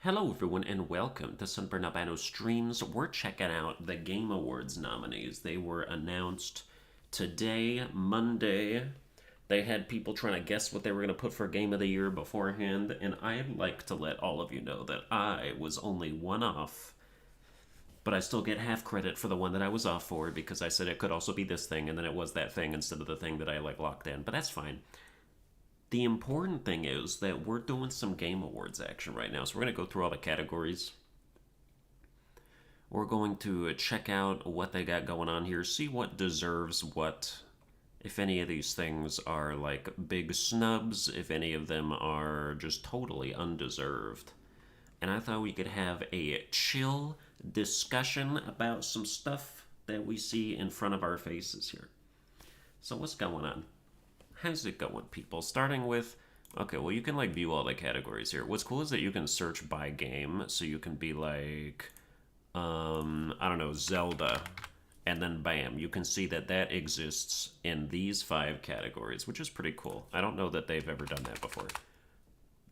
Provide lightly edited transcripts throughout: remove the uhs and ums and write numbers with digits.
Hello, everyone, and welcome to Sunburned Albino Streams. We're checking out the Game Awards nominees. They were announced today, Monday. They had people trying to guess what they were going to put for Game of the Year beforehand, and I'd like to let all of you know that I was only one off, but I still get half credit for the one that I was off for because I said it could also be this thing, and then it was that thing instead of the thing that I locked in. But that's fine. The important thing is that we're doing some Game Awards action right now. So we're going to go through all the categories. We're going to check out what they got going on here, see what deserves what, if any of these things are like big snubs, if any of them are just totally undeserved. And I thought we could have a chill discussion about some stuff that we see in front of our faces here. So what's going on? How's it going, people? Starting with, okay, well, you can like view all the categories here. What's cool is that you can search by game, so you can be like, I don't know, Zelda, and then bam, you can see that that exists in these 5 categories, which is pretty cool. I don't know that they've ever done that before.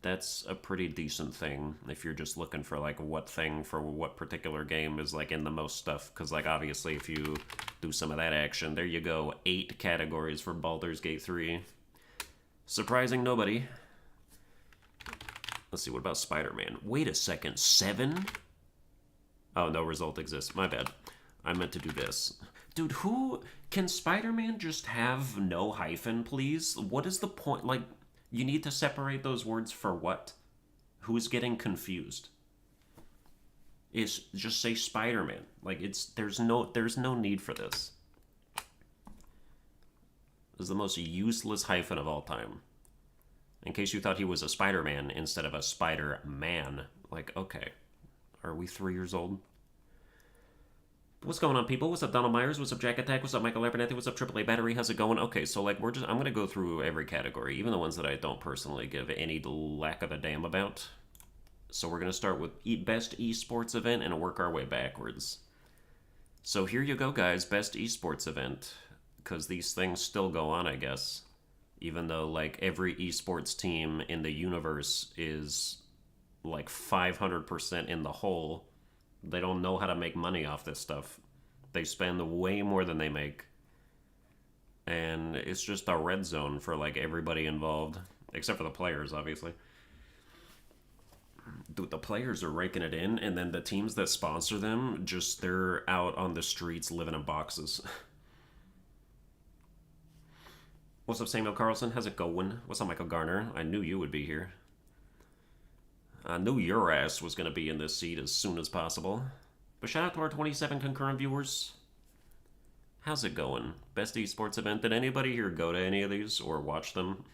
That's a pretty decent thing if you're just looking for like what thing for what particular game is like in the most stuff, because like obviously if you do some of that action, there you go, 8 categories for Baldur's Gate 3. Surprising nobody. Let's see, what about Spider-Man? Wait a second, 7? Oh, no result exists, my bad. I meant to do this. Dude, who... Can Spider-Man just have no hyphen, please? What is the point? Like, you need to separate those words for what? Who's getting confused? Is just say Spider-Man. Like there's no need for this. This is the most useless hyphen of all time. In case you thought he was a Spider-Man instead of a Spider-Man. Like, okay. Are we 3 years old? What's going on, people? What's up, Donald Myers? What's up, Jack Attack? What's up, Michael Abernathy? What's up, AAA Battery? How's it going? Okay, so like I'm gonna go through every category, even the ones that I don't personally give any lack of a damn about. So we're gonna start with best esports event and work our way backwards. So here you go, guys. Best esports event, because these things still go on, I guess. Even though like every esports team in the universe is like 500% in the hole. They don't know how to make money off this stuff. They spend way more than they make. And it's just a red zone for like everybody involved. Except for the players, obviously. Dude, the players are raking it in, and then the teams that sponsor them, just they're out on the streets living in boxes. What's up, Samuel Carlson? How's it going? What's up, Michael Garner? I knew you would be here. I knew your ass was going to be in this seat as soon as possible. But shout out to our 27 concurrent viewers. How's it going? Best esports event. Did anybody here go to any of these or watch them?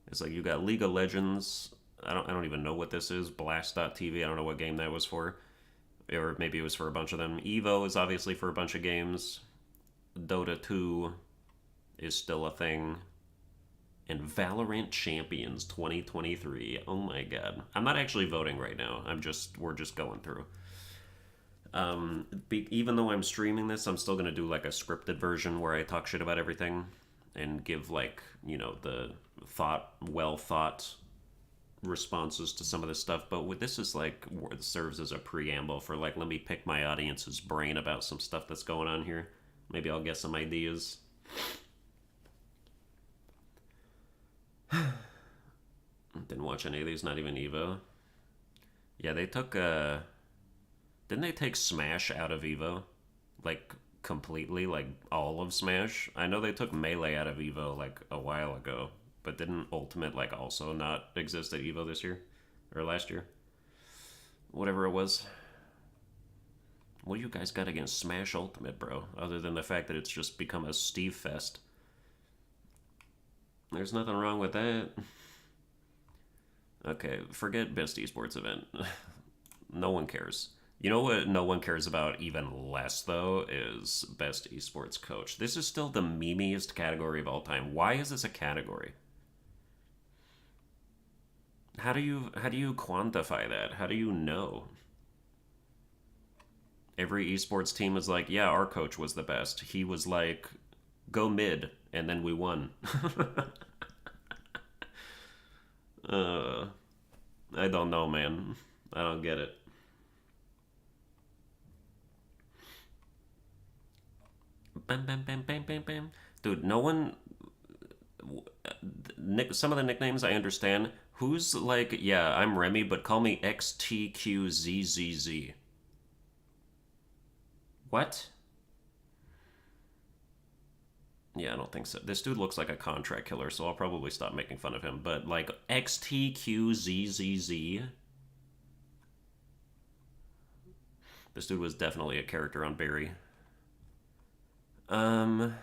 It's like you got League of Legends. I don't even know what this is. Blast.tv. I don't know what game that was for. Or maybe it was for a bunch of them. Evo is obviously for a bunch of games. Dota 2 is still a thing. And Valorant Champions 2023. Oh my god. I'm not actually voting right now. We're just going through. Even though I'm streaming this, I'm still going to do like a scripted version where I talk shit about everything and give like, you know, the well thought responses to some of this stuff. But this is like, it serves as a preamble for like, let me pick my audience's brain about some stuff that's going on here. Maybe I'll get some ideas. Didn't watch any of these, not even Evo. Yeah, they took, didn't they take Smash out of Evo? Like, completely, like, all of Smash? I know they took Melee out of Evo, like, a while ago. But didn't Ultimate, like, also not exist at Evo this year? Or last year? Whatever it was. What do you guys got against Smash Ultimate, bro? Other than the fact that it's just become a Steve Fest. There's nothing wrong with that. Okay, forget best esports event. No one cares. You know what no one cares about even less, though, is best esports coach. This is still the memeiest category of all time. Why is this a category? How do you quantify that? How do you know? Every esports team is like, yeah, our coach was the best. He was like, go mid, and then we won. I don't know, man. I don't get it. Bam, bam, bam, bam, bam, bam. Dude, no one. Some of the nicknames I understand. Who's like, yeah, I'm Remy, but call me XTQZZZ. What? Yeah, I don't think so. This dude looks like a contract killer, so I'll probably stop making fun of him. But like XTQZZZ, this dude was definitely a character on Barry. Um,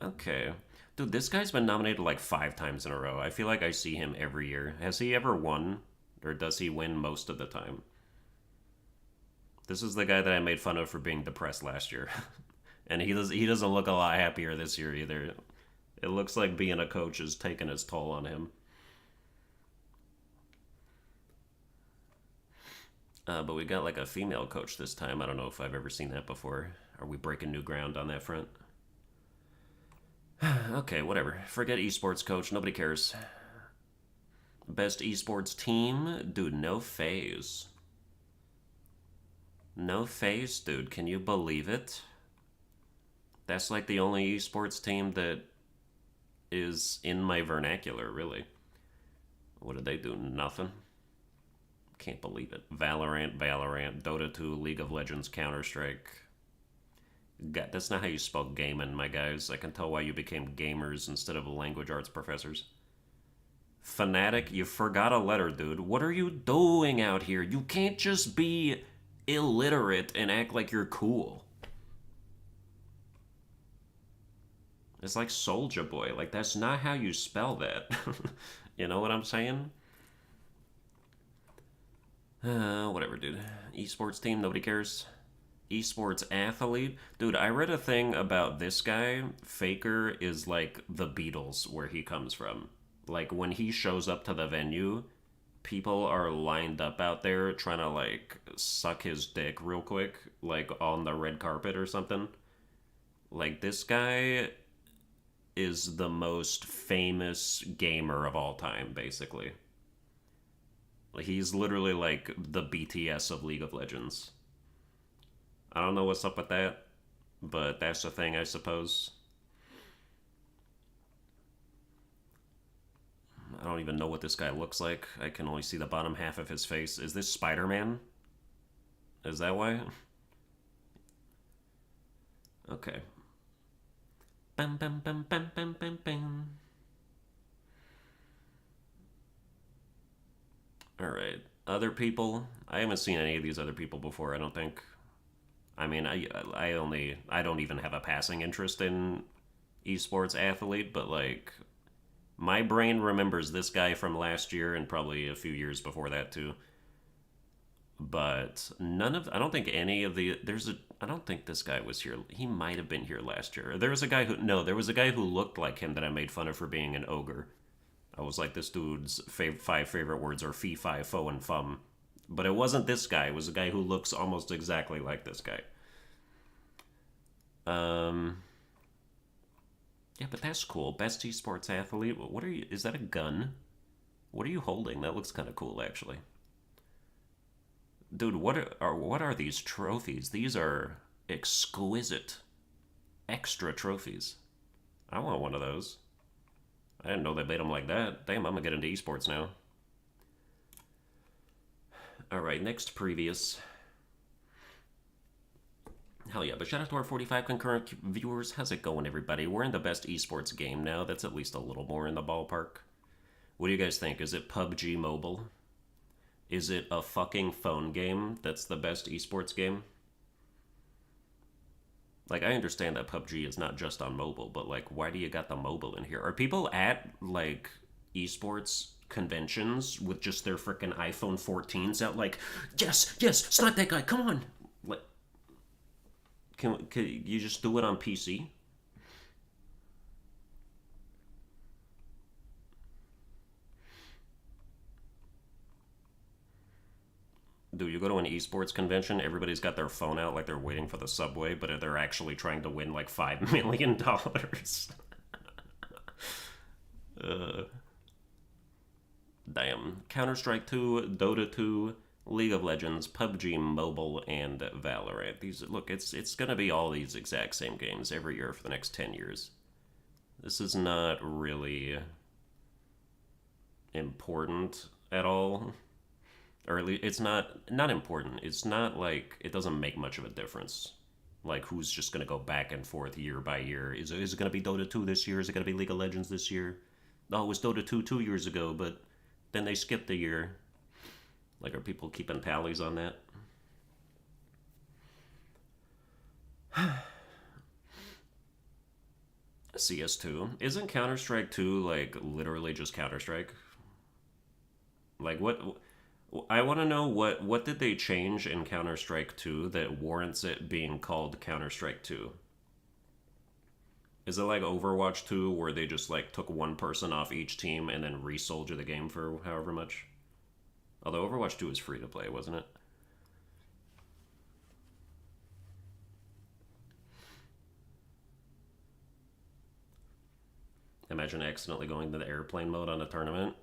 okay. Dude, this guy's been nominated like 5 times in a row. I feel like I see him every year. Has he ever won? Or does he win most of the time? This is the guy that I made fun of for being depressed last year. And he doesn't look a lot happier this year either. It looks like being a coach is taking its toll on him. But we got like a female coach this time. I don't know if I've ever seen that before. Are we breaking new ground on that front? Okay, whatever. Forget esports coach. Nobody cares. Best esports team? Dude, no phase. No phase, dude. Can you believe it? That's like the only esports team that is in my vernacular, really. What did they do? Nothing. Can't believe it. Valorant, Dota 2, League of Legends, Counter-Strike. God, that's not how you spell gaming, my guys. I can tell why you became gamers instead of language arts professors. Fanatic, you forgot a letter, dude. What are you doing out here? You can't just be illiterate and act like you're cool. It's like Soldier Boy. Like, that's not how you spell that. You know what I'm saying? Whatever, dude. Esports team, nobody cares. Esports athlete. Dude, I read a thing about this guy. Faker is like the Beatles where he comes from. Like, when he shows up to the venue, people are lined up out there trying to, like, suck his dick real quick, like, on the red carpet or something. Like, this guy is the most famous gamer of all time, basically. Like, he's literally like the BTS of League of Legends. I don't know what's up with that, but that's the thing, I suppose. I don't even know what this guy looks like. I can only see the bottom half of his face. Is this Spider-Man? Is that why? Okay. Bam, bam, bam, bam, bam, bam, bam. Alright. Other people? I haven't seen any of these other people before, I don't think. I mean, I don't even have a passing interest in esports athlete, but like, my brain remembers this guy from last year and probably a few years before that too. But I don't think any of the, I don't think this guy was here. He might have been here last year. There was a guy there was a guy who looked like him that I made fun of for being an ogre. I was like, this dude's 5 favorite words are fee, fi, fo, and fum. But it wasn't this guy. It was a guy who looks almost exactly like this guy. Yeah, but that's cool. Best esports athlete. What are you? Is that a gun? What are you holding? That looks kind of cool, actually. Dude, what are these trophies? These are exquisite, extra trophies. I want one of those. I didn't know they made them like that. Damn, I'm gonna get into esports now. Alright, next previous. Hell yeah, but shout out to our 45 concurrent viewers. How's it going, everybody? We're in the best esports game now. That's at least a little more in the ballpark. What do you guys think? Is it PUBG Mobile? Is it a fucking phone game that's the best esports game? Like, I understand that PUBG is not just on mobile, but like, why do you got the mobile in here? Are people at, like, esports conventions with just their freaking iPhone 14s out like, yes, snipe that guy, come on! Like, can you just do it on PC? Do you go to an esports convention, everybody's got their phone out like they're waiting for the subway, but they're actually trying to win like $5 million? Damn. Counter-Strike 2, Dota 2, League of Legends, PUBG Mobile, and Valorant. These look, it's gonna be all these exact same games every year for the next 10 years. This is not really important at all. Or at least it's not important. It's not like it doesn't make much of a difference. Like who's just gonna go back and forth year by year? Is it gonna be Dota 2 this year? Is it gonna be League of Legends this year? No, it was Dota 2 2 years ago, but then they skipped a year. Like, are people keeping tallies on that? CS2. Isn't Counter Strike 2 like literally just Counter Strike? Like, what? I want to know what did they change in Counter Strike 2 that warrants it being called Counter Strike 2? Is it like Overwatch 2 where they just like took one person off each team and then resold you the game for however much? Although Overwatch 2 was free to play, wasn't it? Imagine accidentally going to the airplane mode on a tournament.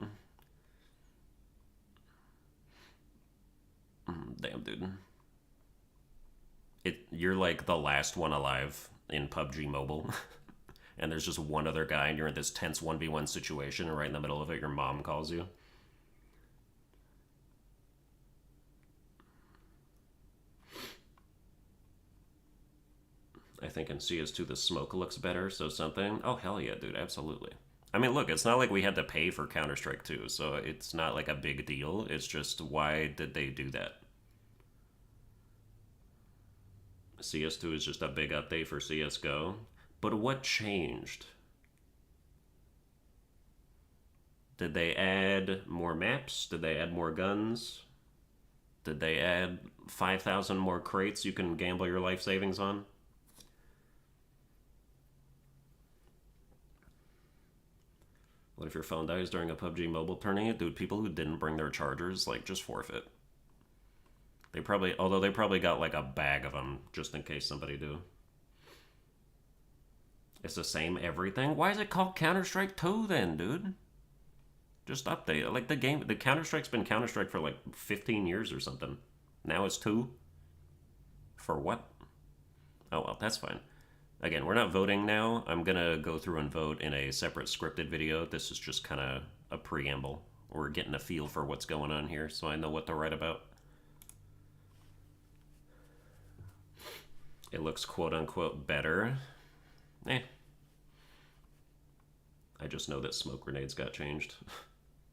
Damn, dude. You're like the last one alive in PUBG Mobile. And there's just one other guy and you're in this tense 1v1 situation and right in the middle of it your mom calls you. I think in CS2 the smoke looks better, so something. Oh, hell yeah, dude, absolutely. I mean, look, it's not like we had to pay for Counter-Strike 2, so it's not like a big deal. It's just, why did they do that? CS2 is just a big update for CSGO. But what changed? Did they add more maps? Did they add more guns? Did they add 5,000 more crates you can gamble your life savings on? What if your phone dies during a PUBG Mobile tournament? Dude, people who didn't bring their chargers, like, just forfeit. Although they probably got, like, a bag of them, just in case somebody do. It's the same everything? Why is it called Counter-Strike 2 then, dude? Just update it. Like, the Counter-Strike's been Counter-Strike for, like, 15 years or something. Now it's 2? For what? Oh, well, that's fine. Again, we're not voting now. I'm gonna go through and vote in a separate scripted video. This is just kind of a preamble. We're getting a feel for what's going on here, so I know what to write about. It looks quote-unquote better. I just know that smoke grenades got changed.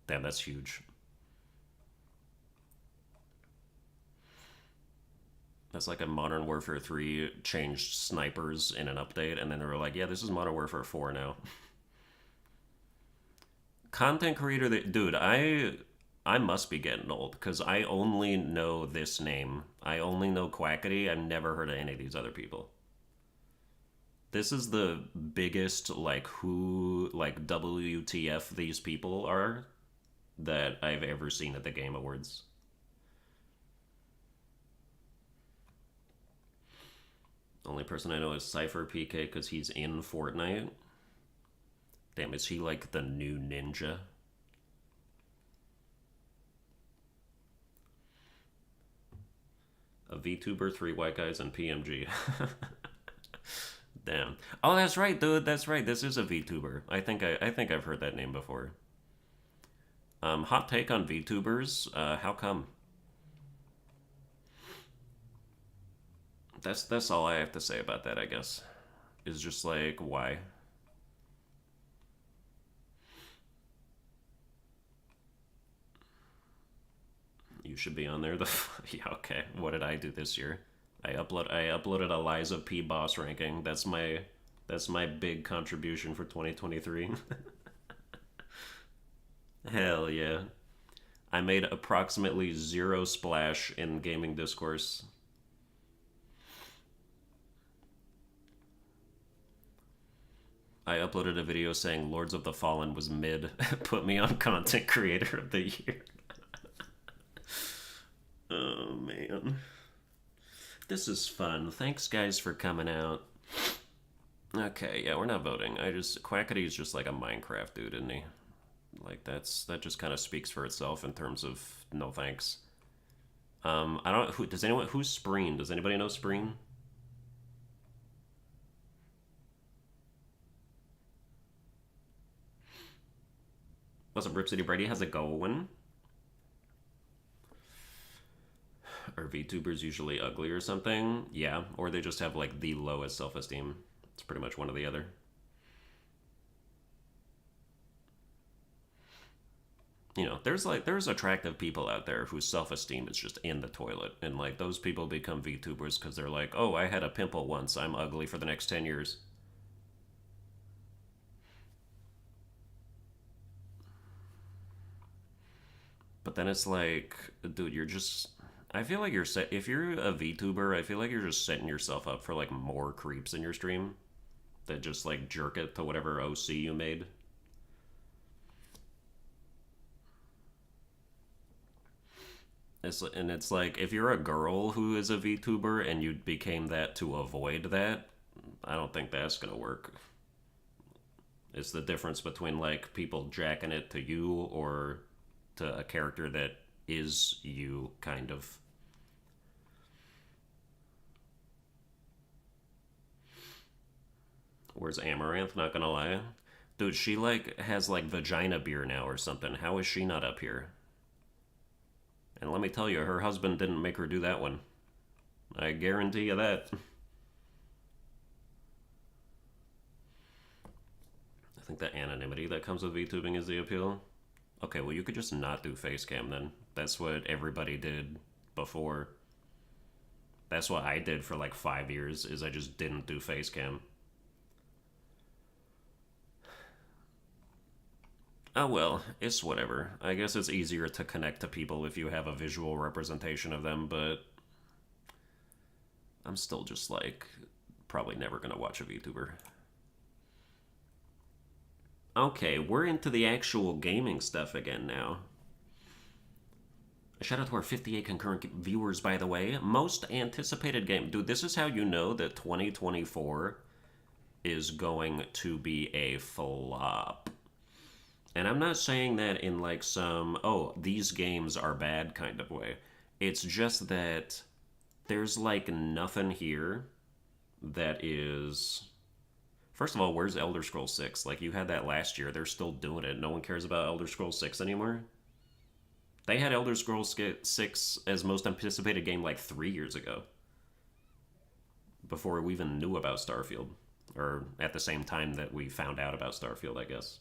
Damn, that's huge. That's like a Modern Warfare 3 changed snipers in an update, and then they were like, yeah, this is Modern Warfare 4 now. Content creator that... Dude, I must be getting old, because I only know this name. I only know Quackity. I've never heard of any of these other people. This is the biggest, like, WTF these people are that I've ever seen at the Game Awards. Only person I know is Cypher PK because he's in Fortnite. Damn, is he like the new ninja? A VTuber, 3 white guys, and PMG. Damn. Oh, that's right, dude. That's right. This is a VTuber. I think I've heard that name before. Hot take on VTubers. How come? That's all I have to say about that, I guess. Is just like, why? You should be on there. Yeah, okay. What did I do this year? I uploaded a Liza P boss ranking. That's my big contribution for 2023. Hell yeah. I made approximately 0 splash in gaming discourse. I uploaded a video saying Lords of the Fallen was mid. Put me on Content Creator of the Year. Oh, man. This is fun. Thanks, guys, for coming out. Okay, yeah, we're not voting. Quackity is just like a Minecraft dude, isn't he? Like that just kind of speaks for itself in terms of no thanks. I don't. Who does anyone? Who's Spreen? Does anybody know Spreen? What's up, Rip City Brady? How's it going? Are VTubers usually ugly or something? Yeah, or they just have like the lowest self esteem. It's pretty much one or the other. There's attractive people out there whose self esteem is just in the toilet, and like those people become VTubers because they're like, oh, I had a pimple once, I'm ugly for the next 10 years. But then it's like, dude, you're just. I feel like you're set. If you're a VTuber, I feel like you're just setting yourself up for like more creeps in your stream that just like jerk it to whatever OC you made. It's like if you're a girl who is a VTuber and you became that to avoid that, I don't think that's gonna work. It's the difference between like people jacking it to you or to a character that is you, kind of. Where's Amaranth? Not gonna lie, dude, she like has like vagina beer now or something. How is she not up here? And let me tell you, her husband didn't make her do that one. I guarantee you that. I think the anonymity that comes with VTubing is the appeal. Okay, well, you could just not do face cam then. That's what everybody did before. That's what I did for like 5 years, is I just didn't do face cam. Oh well, it's whatever. I guess it's easier to connect to people if you have a visual representation of them, but I'm still just like probably never gonna watch a VTuber. Okay, we're into the actual gaming stuff again now. Shout out to our 58 concurrent viewers, by the way. Most anticipated game. Dude, this is how you know that 2024 is going to be a flop. And I'm not saying that in like some, oh, these games are bad kind of way. It's just that there's like nothing here that is. First of all, where's Elder Scrolls 6? Like, you had that last year. They're still doing it. No one cares about Elder Scrolls 6 anymore. They had Elder Scrolls 6 as most anticipated game like 3 years ago, before we even knew about Starfield. Or at the same time that we found out about Starfield, I guess.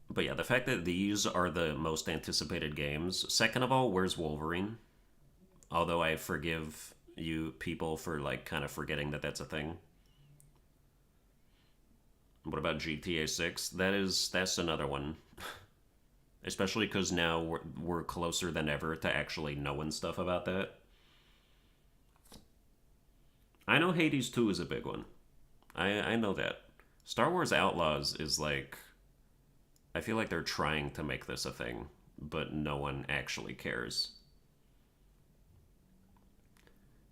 But yeah, the fact that these are the most anticipated games. Second of all, where's Wolverine? Although I forgive you people for like kind of forgetting that that's a thing. What about GTA 6? That's another one. Especially because now we're closer than ever to actually knowing stuff about that. I know Hades 2 is a big one. I know that. Star Wars Outlaws is like, I feel like they're trying to make this a thing, but no one actually cares.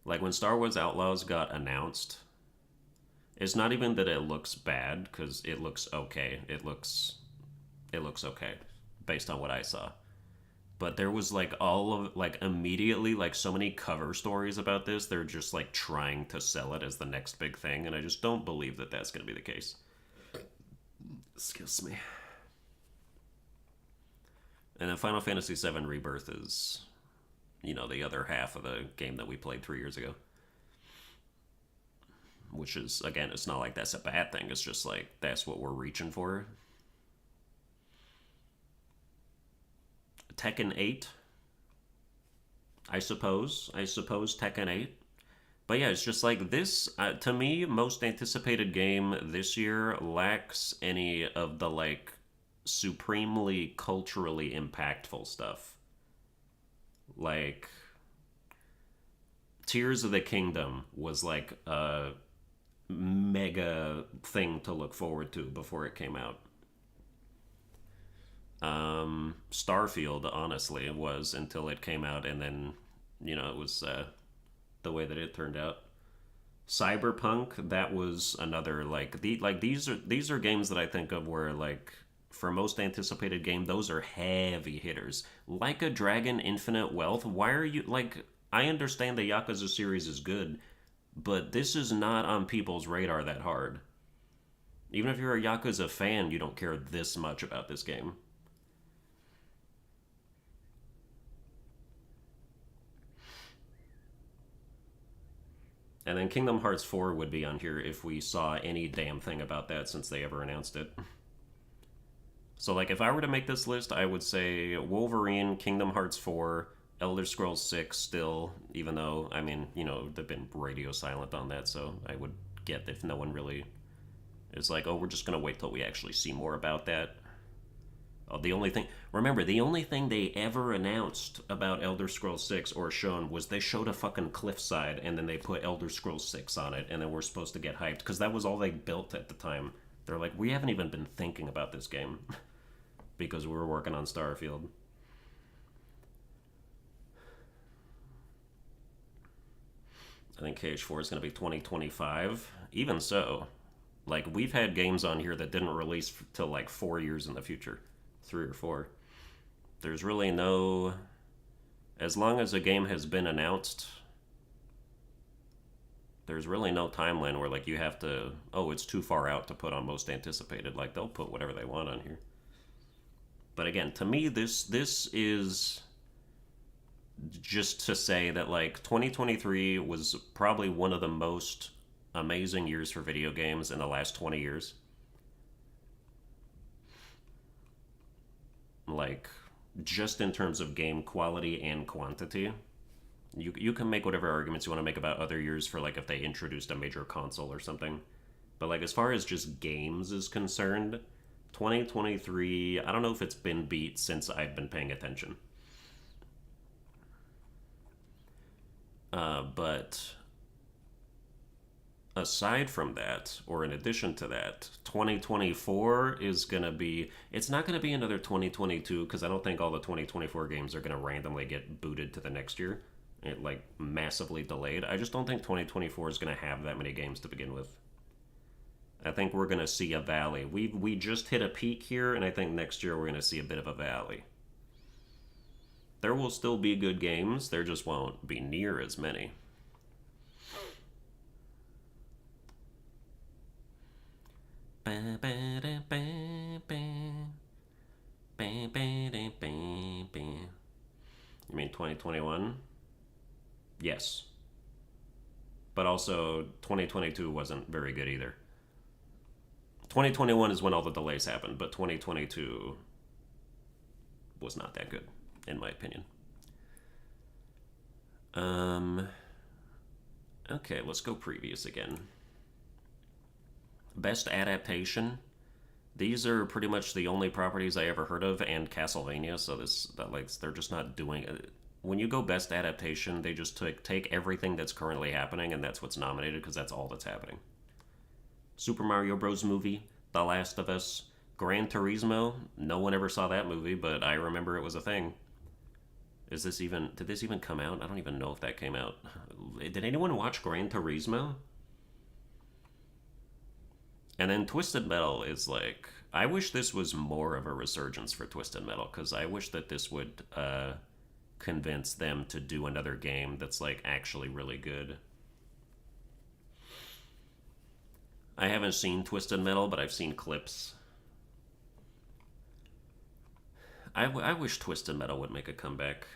Like when Star Wars Outlaws got announced, it's not even that it looks bad, because it looks okay. It looks okay based on what I saw. But there was like all of like immediately like so many cover stories about this. They're just like trying to sell it as the next big thing, and I just don't believe that that's going to be the case. Excuse me. And then Final Fantasy VII Rebirth is, the other half of the game that we played 3 years ago. Which is, again, it's not like that's a bad thing. It's just like that's what we're reaching for. Tekken 8, I suppose. Tekken 8. But yeah, it's just like this, to me, most anticipated game this year lacks any of the like supremely culturally impactful stuff. Like, Tears of the Kingdom was like a mega thing to look forward to before it came out. Starfield, honestly, it was until it came out, and then, it was the way that it turned out. Cyberpunk, that was another like these are games that I think of where like for most anticipated game, those are heavy hitters. Like a Dragon Infinite Wealth, why are you like I understand the Yakuza series is good, but this is not on people's radar that hard. Even if you're a Yakuza fan, you don't care this much about this game. And then Kingdom Hearts 4 would be on here if we saw any damn thing about that since they ever announced it. So, like, if I were to make this list, I would say Wolverine, Kingdom Hearts 4, Elder Scrolls 6 still, even though, I mean, they've been radio silent on that, so I would get if no one really is like, oh, we're just going to wait till we actually see more about that. Oh, the only thing they ever announced about Elder Scrolls 6 or shown was they showed a fucking cliffside and then they put Elder Scrolls 6 on it and then we're supposed to get hyped because that was all they built at the time. They're like, we haven't even been thinking about this game because we were working on Starfield. I think KH4 is going to be 2025. Even so, like, we've had games on here that didn't release till like 4 years in the future. 3 or 4. There's really no. As long as a game has been announced, there's really no timeline where, like, you have to. Oh, it's too far out to put on most anticipated. Like, they'll put whatever they want on here. But again, to me, this is just to say that, like, 2023 was probably one of the most amazing years for video games in the last 20 years. Like, just in terms of game quality and quantity. You can make whatever arguments you want to make about other years for, like, if they introduced a major console or something. But, like, as far as just games is concerned, 2023, I don't know if it's been beat since I've been paying attention. But aside from that, or in addition to that, 2024 is going to be. It's not going to be another 2022 because I don't think all the 2024 games are going to randomly get booted to the next year. It, like, massively delayed. I just don't think 2024 is going to have that many games to begin with. I think we're going to see a valley. We just hit a peak here, and I think next year we're going to see a bit of a valley. There will still be good games, there just won't be near as many. You mean 2021? Yes. But also, 2022 wasn't very good either. 2021 is when all the delays happened, but 2022 was not that good, in my opinion. Okay, let's go previous again. Best adaptation. These are pretty much the only properties I ever heard of, and Castlevania. So they're just not doing it. When you go best adaptation, they just take everything that's currently happening, and that's what's nominated because that's all that's happening. Super Mario Bros. Movie, The Last of Us, Gran Turismo. No one ever saw that movie, but I remember it was a thing. Did this even come out? I don't even know if that came out. Did anyone watch Gran Turismo? And then Twisted Metal is like, I wish this was more of a resurgence for Twisted Metal because I wish that this would convince them to do another game that's, like, actually really good. I haven't seen Twisted Metal, but I've seen clips. I wish Twisted Metal would make a comeback.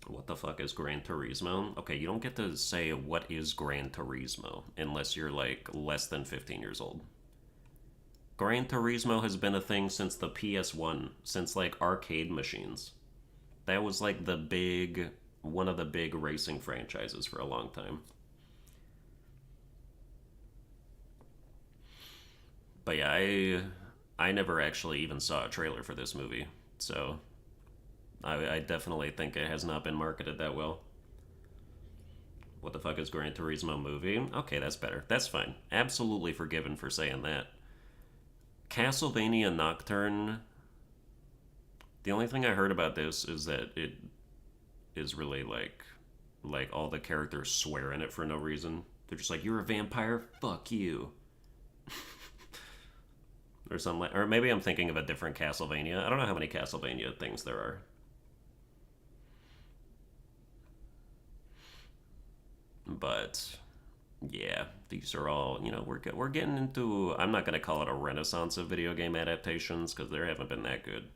What the fuck is Gran Turismo? Okay, you don't get to say what is Gran Turismo unless you're, like, less than 15 years old. Gran Turismo has been a thing since the PS1, since, like, arcade machines. That was, like, one of the big racing franchises for a long time. But yeah, I never actually even saw a trailer for this movie, so I definitely think it has not been marketed that well. What the fuck is Gran Turismo movie? Okay, that's better. That's fine. Absolutely forgiven for saying that. Castlevania Nocturne. The only thing I heard about this is that is really like all the characters swear in it for no reason. They're just like, "You're a vampire? Fuck you." Or something like, or maybe I'm thinking of a different Castlevania. I don't know how many Castlevania things there are. But yeah, these are all, we're getting into, I'm not going to call it a renaissance of video game adaptations because there haven't been that good.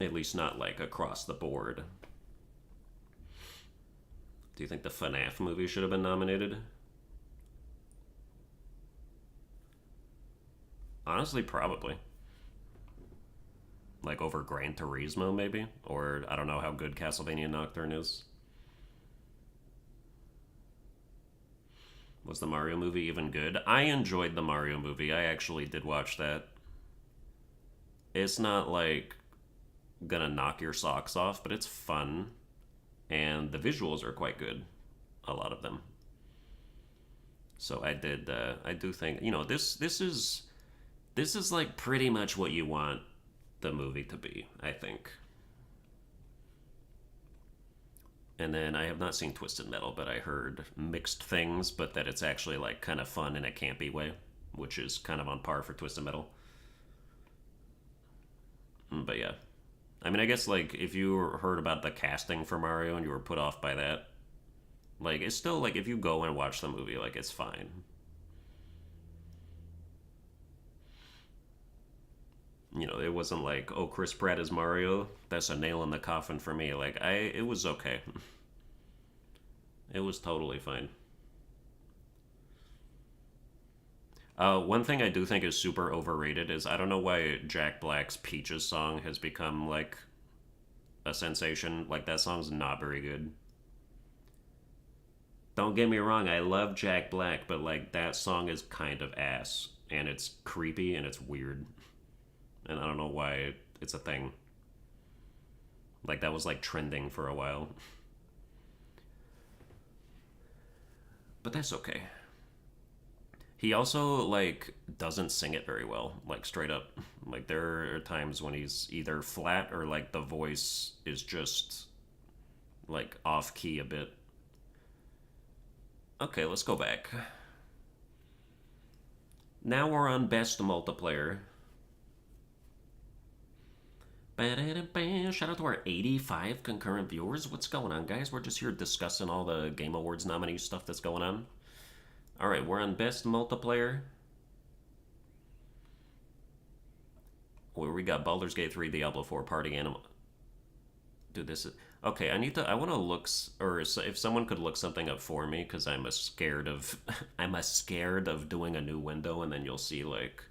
At least not like across the board. Do you think the FNAF movie should have been nominated? Honestly, probably. Like over Gran Turismo, maybe? Or I don't know how good Castlevania Nocturne is. Was the Mario movie even good? I enjoyed the Mario movie. I actually did watch that. It's not like gonna knock your socks off, but it's fun. And the visuals are quite good. A lot of them. So I do think, this is like pretty much what you want the movie to be, I think. And then I have not seen Twisted Metal, but I heard mixed things, but that it's actually like kind of fun in a campy way, which is kind of on par for Twisted Metal. But yeah. I mean, I guess like if you heard about the casting for Mario and you were put off by that, like it's still like if you go and watch the movie, like it's fine. It wasn't like, oh, Chris Pratt is Mario. That's a nail in the coffin for me. It was okay. It was totally fine. One thing I do think is super overrated is I don't know why Jack Black's Peaches song has become like a sensation. Like that song's not very good. Don't get me wrong, I love Jack Black, but like that song is kind of ass and it's creepy and it's weird. And I don't know why it's a thing. Like that was like trending for a while. But that's okay. He also like doesn't sing it very well, like straight up. Like there are times when he's either flat or like the voice is just like off key a bit. Okay, let's go back. Now we're on best multiplayer. Shout out to our 85 concurrent viewers. What's going on, guys? We're just here discussing all the Game Awards nominee stuff that's going on. Alright, we're on best multiplayer. Where we got Baldur's Gate 3, Diablo 4, Party Animal. Dude, this is... Okay, I want to look... Or if someone could look something up for me, because I'm a scared of... I'm a scared of doing a new window, and then you'll see, like...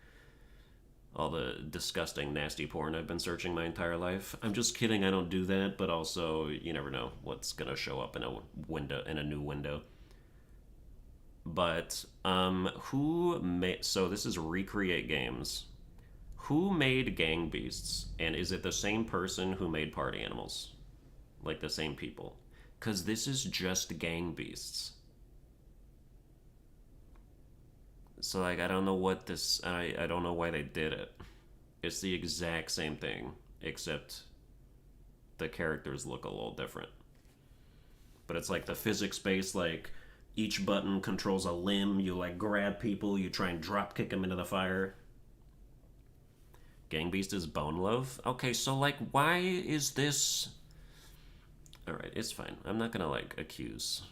all the disgusting, nasty porn I've been searching my entire life. I'm just kidding, I don't do that, but also, you never know what's gonna show up in a window, in a new window. But, who made... So this is Recreate Games. Who made Gang Beasts? And is it the same person who made Party Animals? Like, the same people? Because this is just Gang Beasts. So, like, I don't know what this... I don't know why they did it. It's the exact same thing, except the characters look a little different. But it's like the physics-based, like... Each button controls a limb. You, like, grab people. You try and drop kick them into the fire. Gang Beast is Bone Love? Okay, so, like, why is this... Alright, it's fine. I'm not gonna, like, accuse.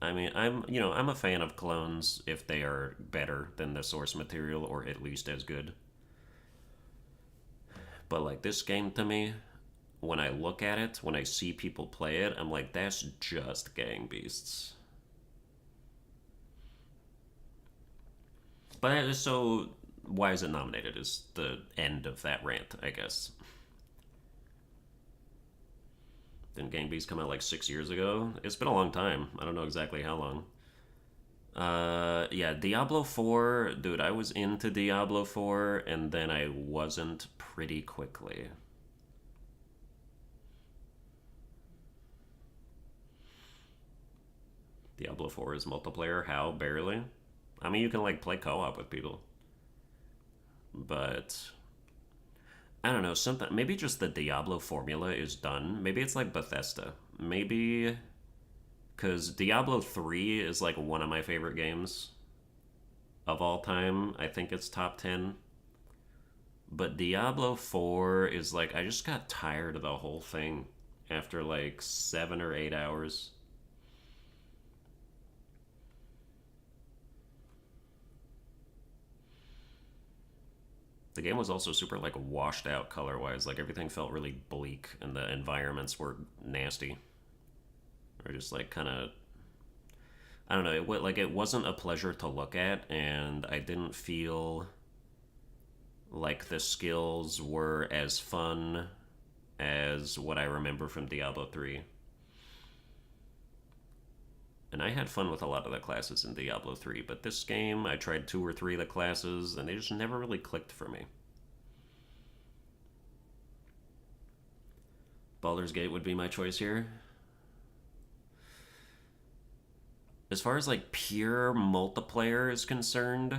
I mean, I'm a fan of clones if they are better than the source material, or at least as good. But, like, this game to me, when I look at it, when I see people play it, I'm like, that's just Gang Beasts. But so, why is it nominated is the end of that rant, I guess. Didn't Gang Beasts come out like 6 years ago? It's been a long time. I don't know exactly how long. Yeah, Diablo 4, dude, I was into Diablo 4, and then I wasn't pretty quickly. Diablo 4 is multiplayer? How? Barely? I mean, you can, like, play co-op with people. But... I don't know, something, maybe just the Diablo formula is done. Maybe it's like Bethesda. Maybe because Diablo 3 is like one of my favorite games of all time. I think it's top 10. But Diablo 4 is like, I just got tired of the whole thing after like 7 or 8 hours. The game was also super like washed out color wise. Like everything felt really bleak and the environments were nasty. Or just like kind of, I don't know, like it wasn't a pleasure to look at, and I didn't feel like the skills were as fun as what I remember from Diablo 3. And I had fun with a lot of the classes in Diablo 3, but this game, I tried two or three of the classes, and they just never really clicked for me. Baldur's Gate would be my choice here. As far as like pure multiplayer is concerned,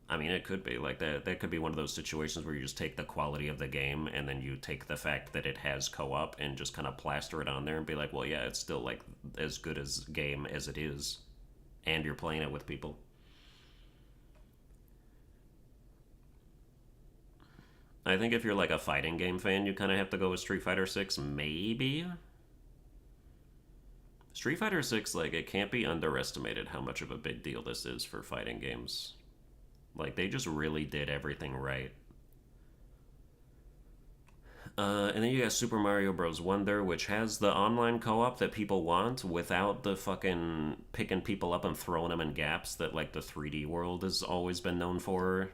I mean, it could be like that. That could be one of those situations where you just take the quality of the game and then you take the fact that it has co-op and just kind of plaster it on there and be like, well, yeah, it's still like as good as game as it is, and you're playing it with people. I think if you're like a fighting game fan, you kind of have to go with Street Fighter 6, maybe. Street Fighter 6, like, it can't be underestimated how much of a big deal this is for fighting games. Like, they just really did everything right. And then you got Super Mario Bros. Wonder, which has the online co-op that people want without the fucking picking people up and throwing them in gaps that like the 3D world has always been known for.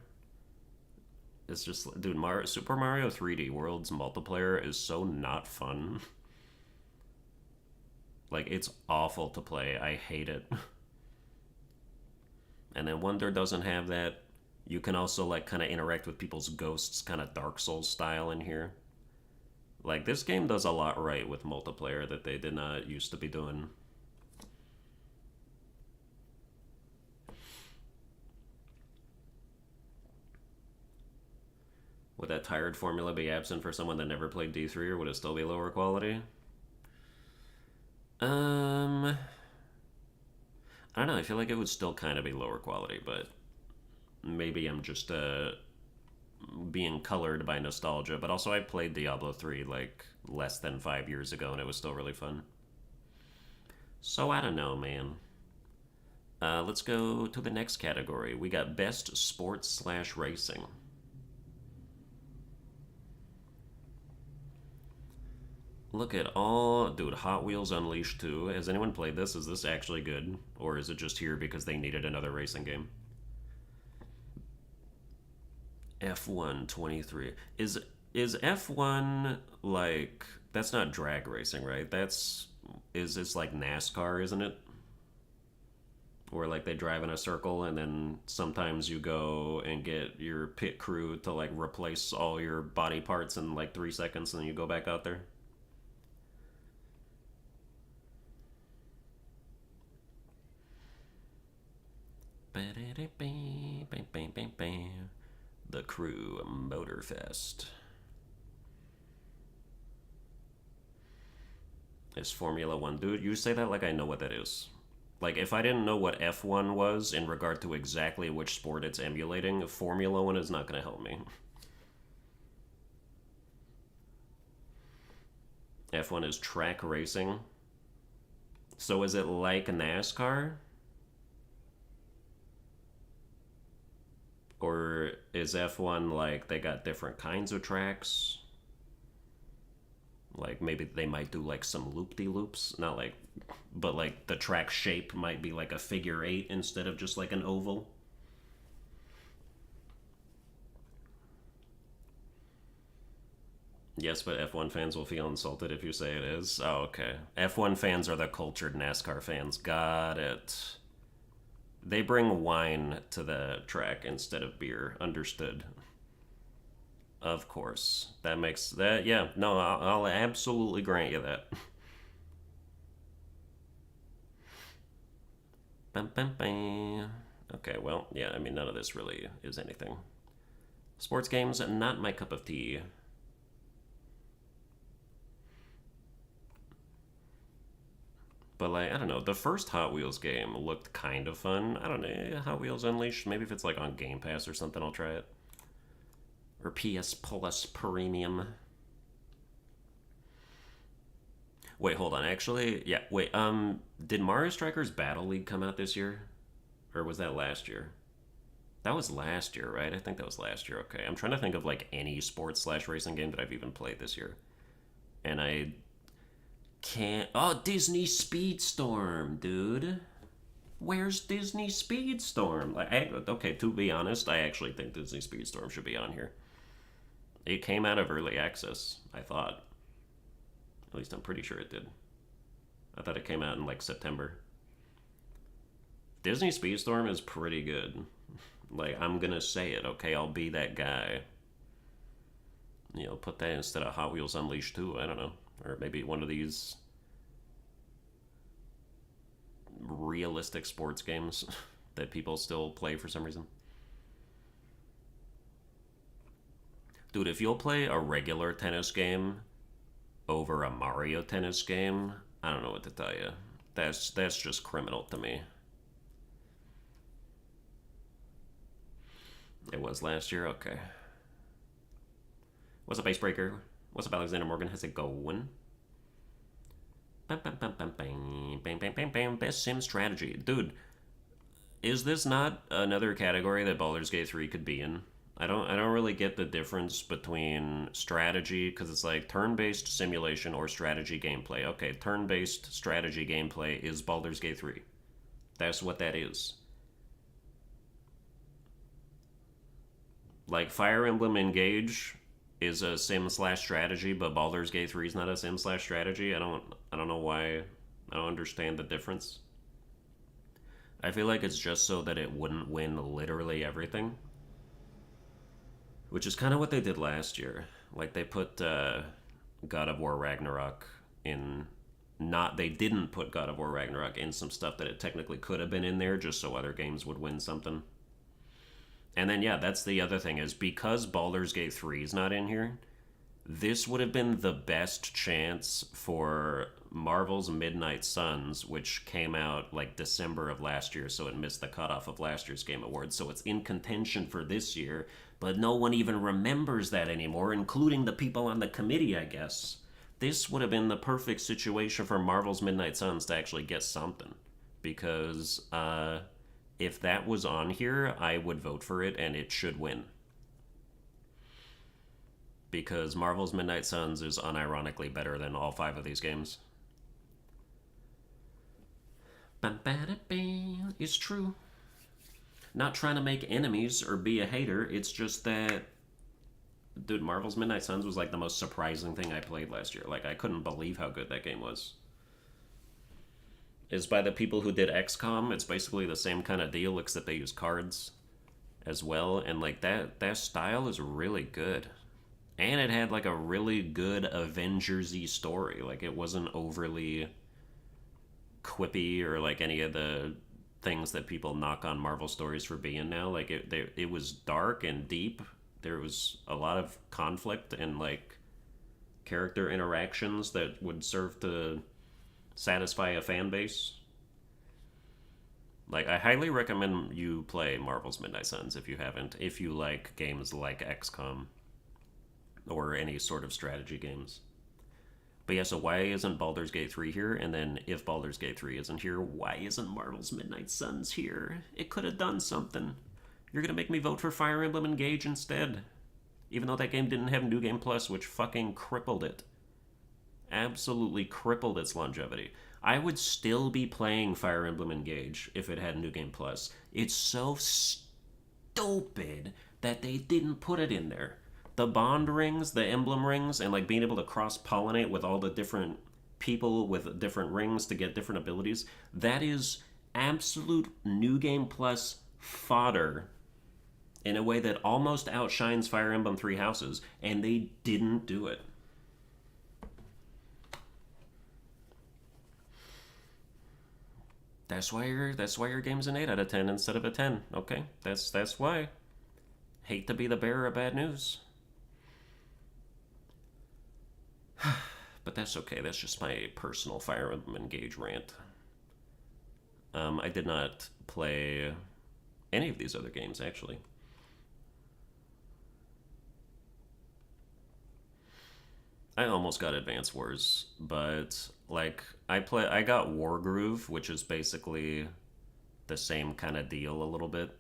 It's just, dude, Super Mario 3D World's multiplayer is so not fun. Like, it's awful to play. I hate it. And then Wonder doesn't have that. You can also like kind of interact with people's ghosts, kind of Dark Souls style in here. Like, this game does a lot right with multiplayer that they did not used to be doing. Would that tired formula be absent for someone that never played D3, or would it still be lower quality? I don't know. I feel like it would still kind of be lower quality, but maybe I'm just being colored by nostalgia. But also, I played Diablo 3 like less than 5 years ago, and it was still really fun. So I don't know, man. Let's go to the next category. We got Best Sports slash Racing. Look at all... Dude, Hot Wheels Unleashed 2. Has anyone played this? Is this actually good? Or is it just here because they needed another racing game? F1 23. Is F1 like... That's not drag racing, right? That's... Is this like NASCAR, isn't it? Where like they drive in a circle and then sometimes you go and get your pit crew to like replace all your body parts in like 3 seconds and then you go back out there. The Crew Motorfest. Is Formula One. Dude, you say that like I know what that is. Like, if I didn't know what F1 was in regard to exactly which sport it's emulating, Formula One is not going to help me. F1 is track racing. So is it like NASCAR? Or is F1 like they got different kinds of tracks? Like maybe they might do like some loop-de-loops, not like, but like the track shape might be like a figure eight instead of just like an oval. Yes, but F1 fans will feel insulted if you say it is. Oh, okay. F1 fans are the cultured NASCAR fans. Got it. They bring wine to the track instead of beer. Understood. Of course. That makes that, yeah. No, I'll absolutely grant you that. Bam, bam, bam. Okay, well, yeah, I mean, none of this really is anything. Sports games, not my cup of tea. But like, I don't know, the first Hot Wheels game looked kind of fun. I don't know, Hot Wheels Unleashed. Maybe if it's like on Game Pass or something, I'll try it. Or PS Plus Premium. Wait, hold on. Actually, yeah. Wait. Did Mario Strikers Battle League come out this year, or was that last year? That was last year, right? I think that was last year. Okay, I'm trying to think of like any sports slash racing game that I've even played this year, and I can't. Oh, Disney Speedstorm, dude. Where's Disney Speedstorm? Okay, to be honest, I actually think Disney Speedstorm should be on here. It came out of early access, I thought. At least I'm pretty sure it did. I thought it came out in like September. Disney Speedstorm is pretty good. Like, I'm gonna say it, okay? I'll be that guy. You know, put that instead of Hot Wheels Unleashed 2, I don't know. Or maybe one of these realistic sports games that people still play for some reason. Dude, if you'll play a regular tennis game over a Mario tennis game, I don't know what to tell you. That's just criminal to me. It was last year? Okay. What's up, Icebreaker? What's up, Alexander Morgan? How's it going? Best sim strategy. Dude, is this not another category that Baldur's Gate 3 could be in? I don't really get the difference between strategy, because it's like turn-based simulation or strategy gameplay. Okay, turn-based strategy gameplay is Baldur's Gate 3. That's what that is. Like Fire Emblem Engage is a sim slash strategy, but Baldur's Gate 3 is not a sim slash strategy. I don't know why. I don't understand the difference. I feel like it's just so that it wouldn't win literally everything, which is kind of what they did last year. Like they put God of War Ragnarok in. Not they didn't put God of War Ragnarok in some stuff that it technically could have been in there, just so other games would win something. And then yeah, that's the other thing is because Baldur's Gate 3 is not in here, this would have been the best chance for Marvel's Midnight Suns, which came out like December of last year, so it missed the cutoff of last year's Game Awards, so it's in contention for this year, but no one even remembers that anymore, including the people on the committee, I guess. This would have been the perfect situation for Marvel's Midnight Suns to actually get something, because if that was on here, I would vote for it, and it should win. Because Marvel's Midnight Suns is unironically better than all 5 of these games. It's true. Not trying to make enemies or be a hater, it's just that, dude, Marvel's Midnight Suns was like the most surprising thing I played last year. Like, I couldn't believe how good that game was. Is by the people who did XCOM. It's basically the same kind of deal, except they use cards as well, and like that style is really good. And it had like a really good Avengers-y story. Like it wasn't overly quippy or like any of the things that people knock on Marvel stories for being now. Like it was dark and deep. There was a lot of conflict and like character interactions that would serve to satisfy a fan base. Like I highly recommend you play Marvel's Midnight Suns if you haven't, if you like games like XCOM or any sort of strategy games. But yeah, so why isn't Baldur's Gate 3 here? And then if Baldur's Gate 3 isn't here, why isn't Marvel's Midnight Suns here? It could have done something. You're gonna make me vote for Fire Emblem Engage instead. Even though that game didn't have New Game Plus, which fucking crippled it. Absolutely crippled its longevity. I would still be playing Fire Emblem Engage if it had New Game Plus. It's so stupid that they didn't put it in there. The bond rings, the emblem rings, and like being able to cross-pollinate with all the different people with different rings to get different abilities, that is absolute New Game Plus fodder in a way that almost outshines Fire Emblem Three Houses, and they didn't do it. That's why your game's an 8 out of 10 instead of a 10. Okay, that's why. Hate to be the bearer of bad news. But that's okay. That's just my personal Fire Emblem Engage rant. I did not play any of these other games, actually. I almost got Advance Wars, but like I got Wargroove, which is basically the same kind of deal a little bit.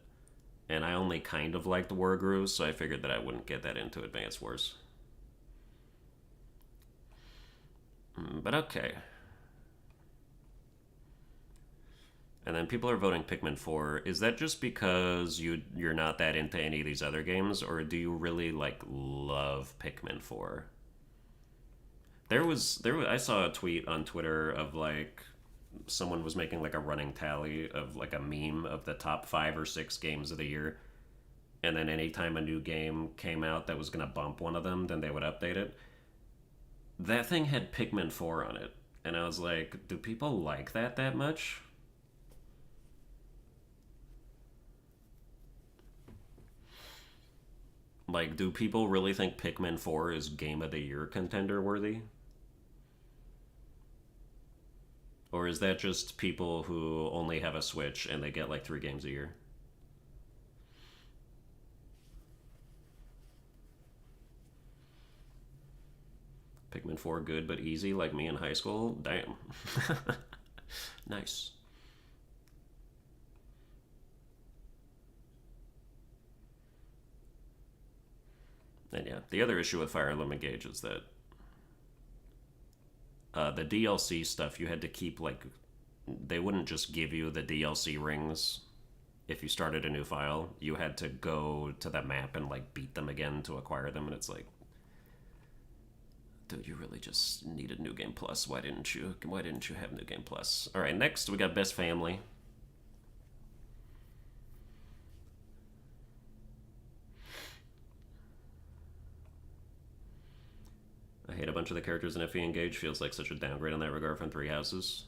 And I only kind of liked Wargroove, so I figured that I wouldn't get that into Advance Wars. But okay. And then people are voting Pikmin 4. Is that just because you're not that into any of these other games, or do you really like love Pikmin 4? I saw a tweet on Twitter of like someone was making like a running tally of like a meme of the top 5 or 6 games of the year, and then anytime a new game came out that was gonna bump one of them, then they would update it. That thing had Pikmin 4 on it, and I was like, do people like that much? Like, do people really think Pikmin 4 is Game of the Year contender worthy? Or is that just people who only have a Switch and they get like 3 games a year? Pikmin 4 good but easy like me in high school? Damn. Nice. And yeah, the other issue with Fire Emblem Engage is that the DLC stuff you had to keep like they wouldn't just give you the DLC rings if you started a new file. You had to go to the map and like beat them again to acquire them, and it's like, dude, you really just needed New Game Plus. Why didn't you? Why didn't you have New Game Plus? All right, next we got Best Family. I hate a bunch of the characters in FE Engage. Feels like such a downgrade in that regard from Three Houses.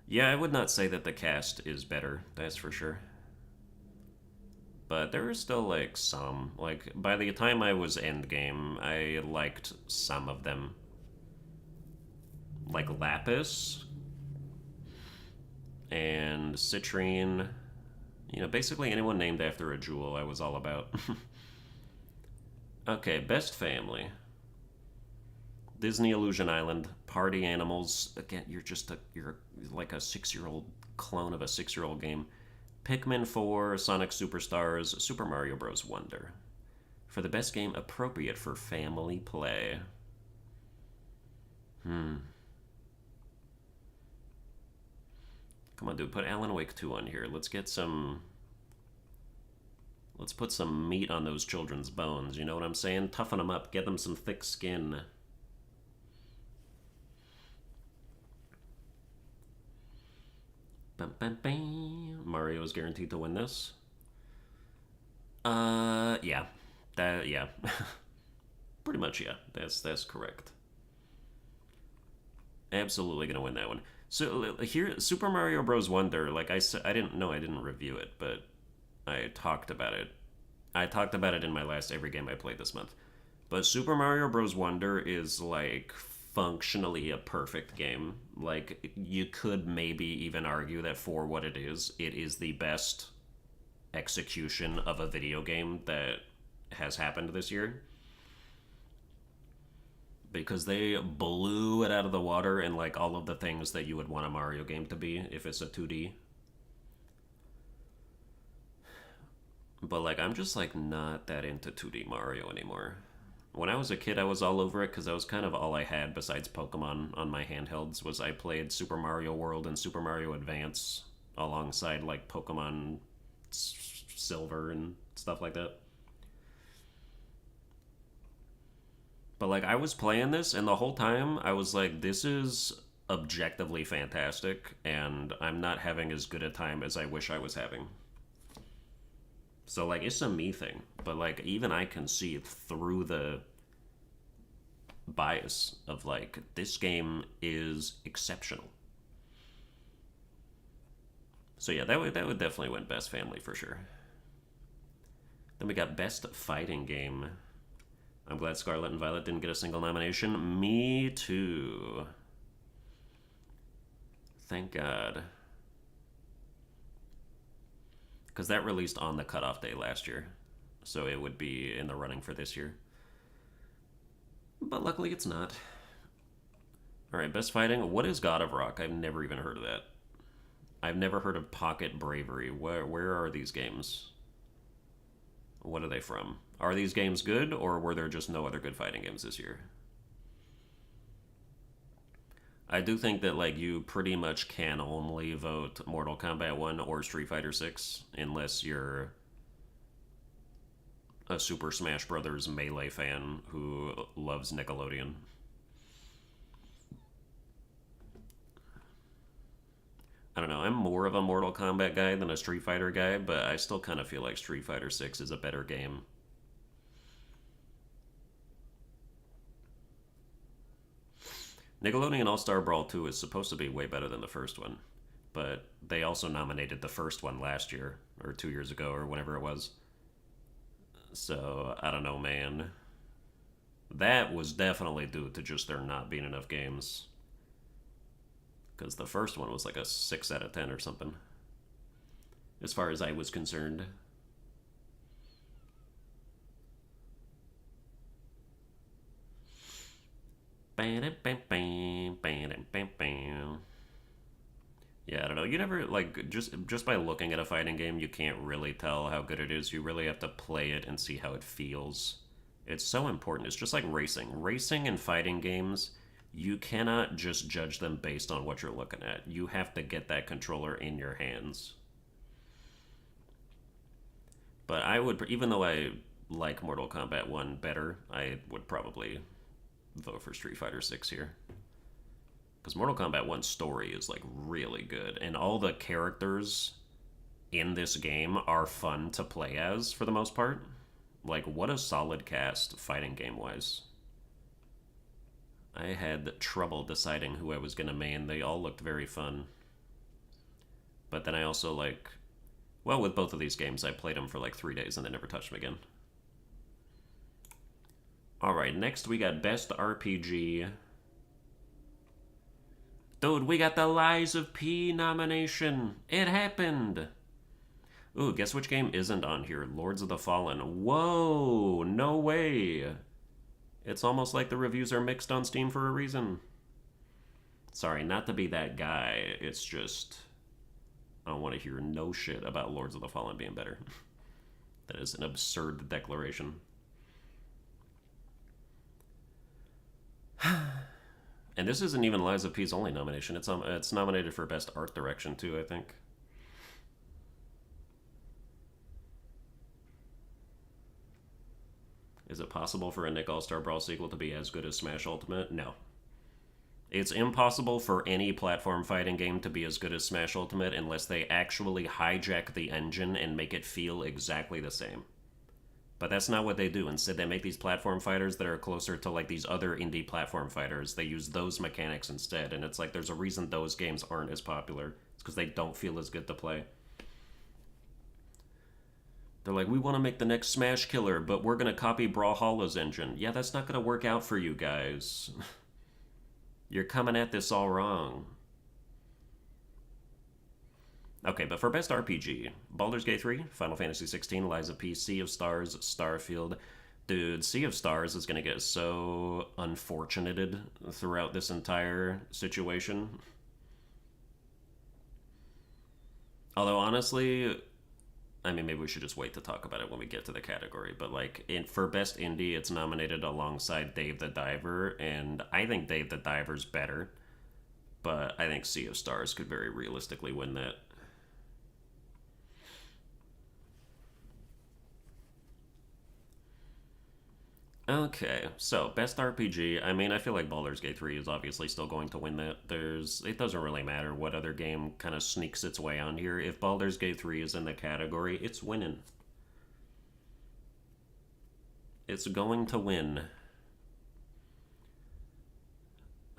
Yeah, I would not say that the cast is better. That's for sure. But there are still like some. Like by the time I was endgame, I liked some of them. Like Lapis and Citrine. You know, basically anyone named after a jewel I was all about. Okay, Best Family. Disney Illusion Island, Party Animals. Again, you're like a 6-year-old clone of a 6-year-old game. Pikmin 4, Sonic Superstars, Super Mario Bros. Wonder. For the best game appropriate for family play. Come on, dude, put Alan Wake 2 on here. Let's get some. Let's put some meat on those children's bones. You know what I'm saying? Toughen them up. Get them some thick skin. Bum, bum, bum. Mario is guaranteed to win this. Yeah, yeah, pretty much yeah. That's correct. Absolutely gonna win that one. So here, Super Mario Bros. Wonder. Like I said, I didn't know I didn't review it, but I talked about it. I talked about it in my last every game I played this month. But Super Mario Bros. Wonder is like functionally a perfect game. Like you could maybe even argue that for what it is the best execution of a video game that has happened this year. Because they blew it out of the water in like all of the things that you would want a Mario game to be if it's a 2D. But like I'm just like not that into 2D Mario anymore. When I was a kid, I was all over it because that was kind of all I had besides Pokemon on my handhelds. Was I played Super Mario World and Super Mario Advance alongside like Pokemon Silver and stuff like that. But like I was playing this, and the whole time I was like, "This is objectively fantastic," and I'm not having as good a time as I wish I was having. So like it's a me thing, but like even I can see through the bias of like this game is exceptional. So yeah, that would definitely win Best Family for sure. Then we got Best Fighting Game. I'm glad Scarlet and Violet didn't get a single nomination. Me too. Thank God. Because that released on the cutoff day last year. So it would be in the running for this year. But luckily it's not. Alright, Best Fighting. What is God of Rock? I've never even heard of that. I've never heard of Pocket Bravery. Where are these games? What are they from? Are these games good, or were there just no other good fighting games this year? I do think that like you pretty much can only vote Mortal Kombat 1 or Street Fighter 6 unless you're a Super Smash Bros. Melee fan who loves Nickelodeon. I don't know, I'm more of a Mortal Kombat guy than a Street Fighter guy, but I still kind of feel like Street Fighter 6 is a better game. Nickelodeon All-Star Brawl 2 is supposed to be way better than the first one, but they also nominated the first one last year, or 2 years ago, or whenever it was. So, I don't know, man. That was definitely due to just there not being enough games. Because the first one was like a 6 out of 10 or something, as far as I was concerned. Yeah, I don't know. You never, like, just by looking at a fighting game, you can't really tell how good it is. You really have to play it and see how it feels. It's so important. It's just like racing. Racing and fighting games, you cannot just judge them based on what you're looking at. You have to get that controller in your hands. But I would, even though I like Mortal Kombat 1 better, I would probably vote for Street Fighter 6 here. Because Mortal Kombat 1's story is like really good, and all the characters in this game are fun to play as for the most part. Like, what a solid cast fighting game wise. I had trouble deciding who I was gonna main. They all looked very fun. But then I also like, well, with both of these games, I played them for like 3 days and then never touched them again. Alright, next we got Best RPG. Dude, we got the Lies of P nomination. It happened. Ooh, guess which game isn't on here? Lords of the Fallen. Whoa, no way. It's almost like the reviews are mixed on Steam for a reason. Sorry, not to be that guy. It's just, I don't want to hear no shit about Lords of the Fallen being better. That is an absurd declaration. And this isn't even Lies of P's only nomination. It's nominated for Best Art Direction too, I think. Is it possible for a Nick All-Star Brawl sequel to be as good as Smash Ultimate? No. It's impossible for any platform fighting game to be as good as Smash Ultimate unless they actually hijack the engine and make it feel exactly the same. But that's not what they do. Instead, they make these platform fighters that are closer to like these other indie platform fighters. They use those mechanics instead, and it's like there's a reason those games aren't as popular. It's because they don't feel as good to play. They're like, we want to make the next Smash Killer, but we're going to copy Brawlhalla's engine. Yeah, that's not going to work out for you guys. You're coming at this all wrong. Okay, but for Best RPG, Baldur's Gate 3, Final Fantasy 16, Lies of P, Sea of Stars, Starfield. Dude, Sea of Stars is going to get so unfortunated throughout this entire situation. Although, honestly, I mean, maybe we should just wait to talk about it when we get to the category. But, like, for Best Indie, it's nominated alongside Dave the Diver, and I think Dave the Diver's better. But I think Sea of Stars could very realistically win that. Okay, so Best RPG. I mean, I feel like Baldur's Gate 3 is obviously still going to win that. It doesn't really matter what other game kind of sneaks its way on here. If Baldur's Gate 3 is in the category, it's winning. It's going to win.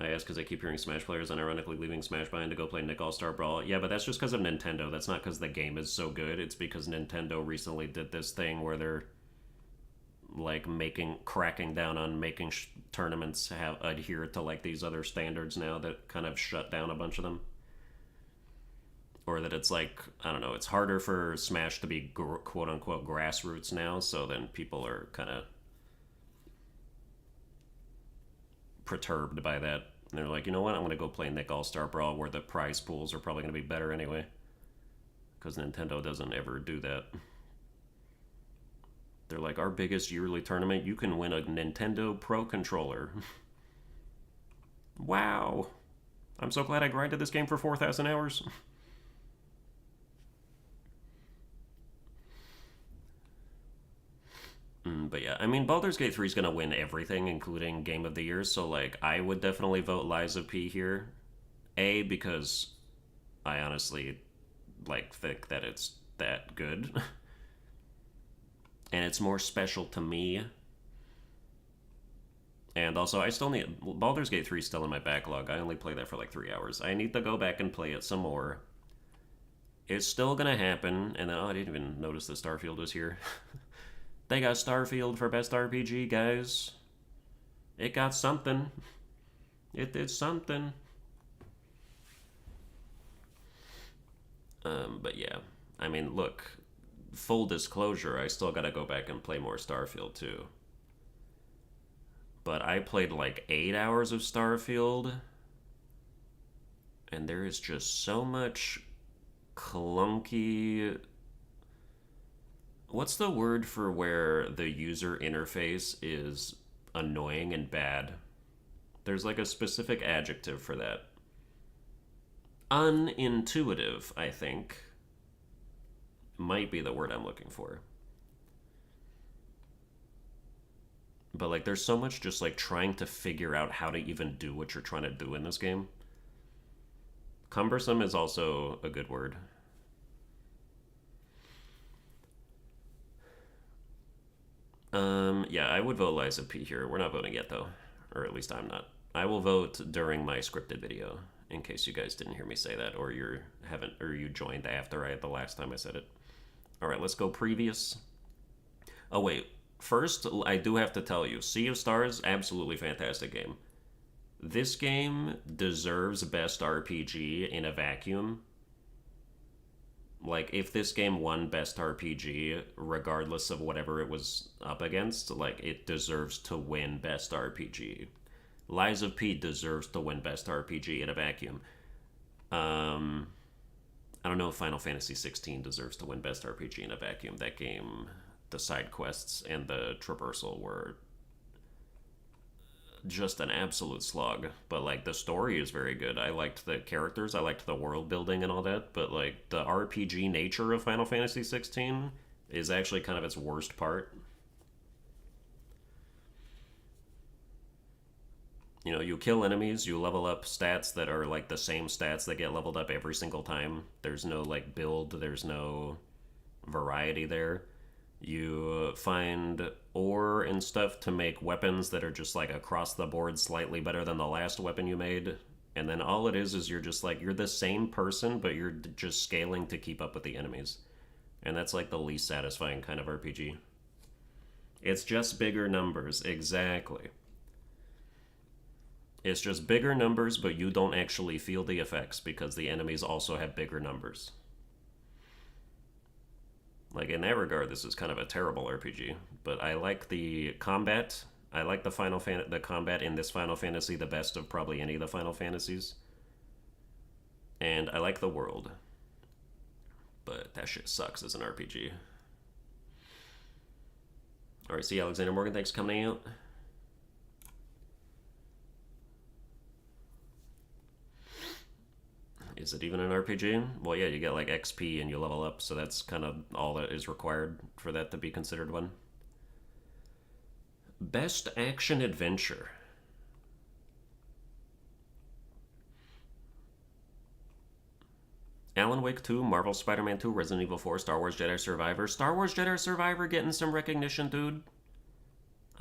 I ask because I keep hearing Smash players unironically leaving Smash behind to go play Nick All-Star Brawl. Yeah, but that's just because of Nintendo. That's not because the game is so good. It's because Nintendo recently did this thing where they're like cracking down on making tournaments have adhere to like these other standards now that kind of shut down a bunch of them. Or that it's like, I don't know, it's harder for Smash to be quote unquote grassroots now, so then people are kind of perturbed by that. And they're like, you know what, I'm going to go play Nick All-Star Brawl where the prize pools are probably going to be better anyway. Because Nintendo doesn't ever do that. They're like, our biggest yearly tournament, you can win a Nintendo Pro Controller. Wow. I'm so glad I grinded this game for 4,000 hours. But yeah, I mean, Baldur's Gate 3 is going to win everything, including Game of the Year, so, like, I would definitely vote Lies of P here. A, because I honestly, like, think that it's that good. And it's more special to me. And also, I still need... Baldur's Gate 3 is still in my backlog. I only played that for, like, 3 hours. I need to go back and play it some more. It's still going to happen. And then, oh, I didn't even notice that Starfield was here. They got Starfield for Best RPG, guys. It got something. It did something. But yeah. I mean, look. Full disclosure, I still gotta go back and play more Starfield, too. But I played like 8 hours of Starfield. And there is just so much clunky... What's the word for where the user interface is annoying and bad? There's like a specific adjective for that. Unintuitive, I think, might be the word I'm looking for. But like there's so much just like trying to figure out how to even do what you're trying to do in this game. Cumbersome is also a good word. Yeah, I would vote Liza P here. We're not voting yet, though. Or at least I'm not. I will vote during my scripted video, in case you guys didn't hear me say that, or you joined after the last time I said it. Alright, let's go previous. Oh, wait. First, I do have to tell you, Sea of Stars, absolutely fantastic game. This game deserves Best RPG in a vacuum. Like, if this game won Best RPG, regardless of whatever it was up against, like, it deserves to win Best RPG. Lies of P deserves to win Best RPG in a vacuum. I don't know if Final Fantasy 16 deserves to win Best RPG in a vacuum. That game, the side quests and the traversal were just an absolute slog. But like the story is very good. I liked the characters, I liked the world building and all that, but like the RPG nature of Final Fantasy 16 is actually kind of its worst part. You know, you kill enemies, you level up stats that are like the same stats that get leveled up every single time. There's no like build, there's no variety there. You find ore and stuff to make weapons that are just like across the board slightly better than the last weapon you made. And then all it is you're just like, you're the same person, but you're just scaling to keep up with the enemies. And that's like the least satisfying kind of RPG. It's just bigger numbers, exactly. It's just bigger numbers, but you don't actually feel the effects because the enemies also have bigger numbers. Like, in that regard, this is kind of a terrible RPG. But I like the combat. I like the combat in this Final Fantasy the best of probably any of the Final Fantasies. And I like the world. But that shit sucks as an RPG. Alright, see Alexander Morgan, thanks for coming out. Is it even an RPG? Well, yeah, you get like XP and you level up, so that's kind of all that is required for that to be considered one. Best Action Adventure. Alan Wake 2, Marvel Spider-Man 2, Resident Evil 4, Star Wars Jedi Survivor. Star Wars Jedi Survivor getting some recognition, dude.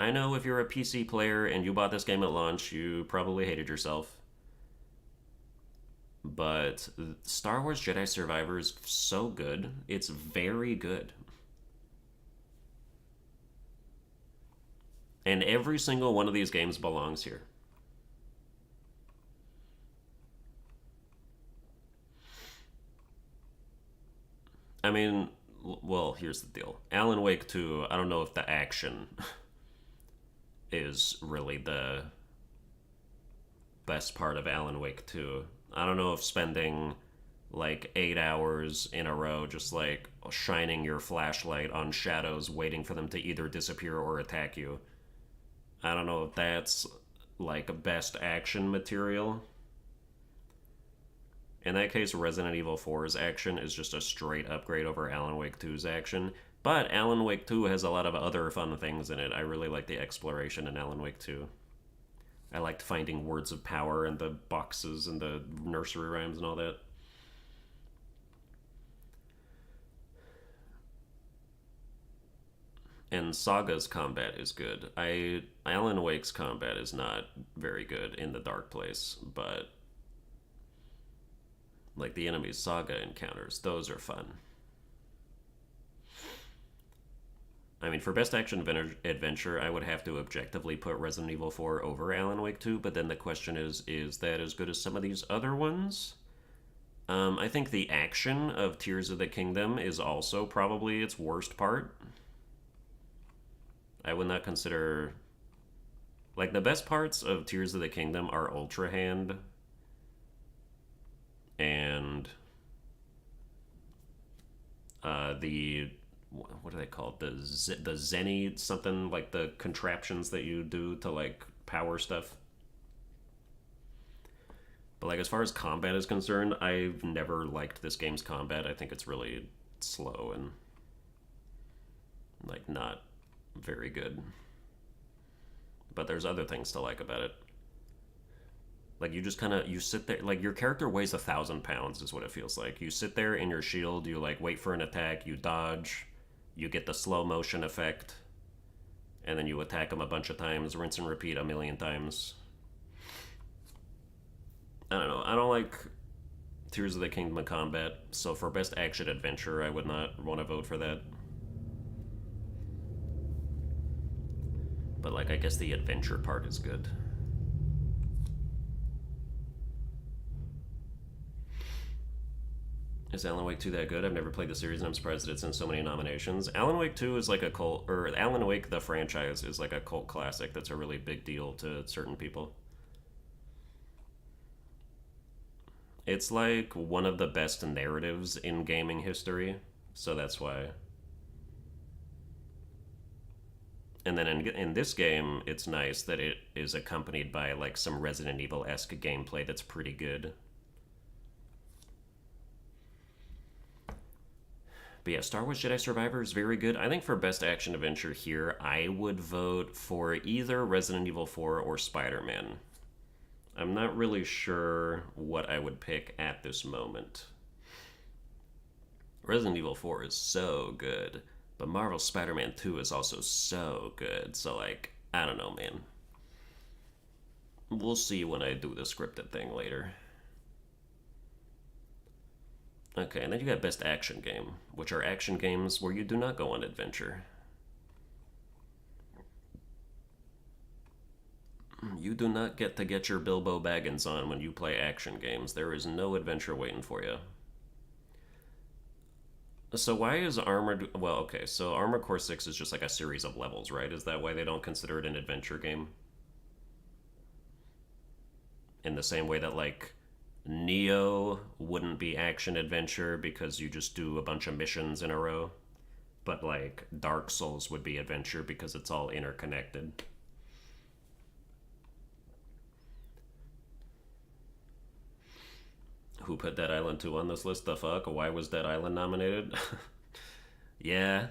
I know if you're a PC player and you bought this game at launch, you probably hated yourself. But Star Wars Jedi Survivor is so good. It's very good. And every single one of these games belongs here. I mean, well, here's the deal. Alan Wake 2, I don't know if the action is really the best part of Alan Wake 2. I don't know if spending like 8 hours in a row just like shining your flashlight on shadows waiting for them to either disappear or attack you. I don't know if that's like best action material. In that case, Resident Evil 4's action is just a straight upgrade over Alan Wake 2's action. But Alan Wake 2 has a lot of other fun things in it. I really like the exploration in Alan Wake 2. I liked finding words of power and the boxes and the nursery rhymes and all that. And Saga's combat is good. Alan Wake's combat is not very good in the Dark Place, but like the enemy's Saga encounters, those are fun. I mean, for best action adventure, I would have to objectively put Resident Evil 4 over Alan Wake 2, but then the question is that as good as some of these other ones? I think the action of Tears of the Kingdom is also probably its worst part. I would not consider... Like, the best parts of Tears of the Kingdom are Ultra Hand and the what are they called? The Zenny something, like the contraptions that you do to like power stuff. But like as far as combat is concerned, I've never liked this game's combat. I think it's really slow and like not very good. But there's other things to like about it. Like you just kind of you sit there, like your character weighs 1,000 pounds is what it feels like. You sit there in your shield, you like wait for an attack, you dodge, you get the slow motion effect, and then you attack them a bunch of times, rinse and repeat a million times. I don't know. I don't like Tears of the Kingdom combat, so for best action adventure, I would not want to vote for that. But like I guess the adventure part is good. Is Alan Wake 2 that good? I've never played the series and I'm surprised that it's in so many nominations. Alan Wake 2 is like a cult, or Alan Wake the franchise is like a cult classic that's a really big deal to certain people. It's like one of the best narratives in gaming history, so that's why. And then in this game, it's nice that it is accompanied by like some Resident Evil-esque gameplay that's pretty good. But yeah, Star Wars Jedi Survivor is very good. I think for best action adventure here, I would vote for either Resident Evil 4 or Spider-Man. I'm not really sure what I would pick at this moment. Resident Evil 4 is so good, but Marvel Spider-Man 2 is also so good. So like, I don't know, man. We'll see when I do the scripted thing later. Okay, and then you got Best Action Game, which are action games where you do not go on adventure. You do not get to get your Bilbo Baggins on when you play action games. There is no adventure waiting for you. So why is Armored... Well, okay, so Armored Core 6 is just like a series of levels, right? Is that why they don't consider it an adventure game? In the same way that, like, Neo wouldn't be action-adventure because you just do a bunch of missions in a row. But, like, Dark Souls would be adventure because it's all interconnected. Who put Dead Island 2 on this list? The fuck? Why was Dead Island nominated? Yeah.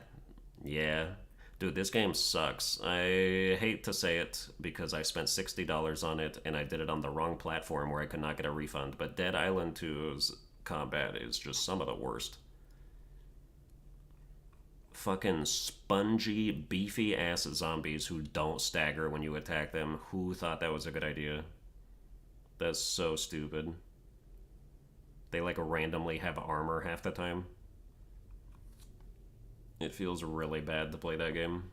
Dude, this game sucks. I hate to say it because I spent $60 on it and I did it on the wrong platform where I could not get a refund, but Dead Island 2's combat is just some of the worst. Fucking spongy, beefy ass zombies who don't stagger when you attack them. Who thought that was a good idea? That's so stupid. They like randomly have armor half the time. It feels really bad to play that game.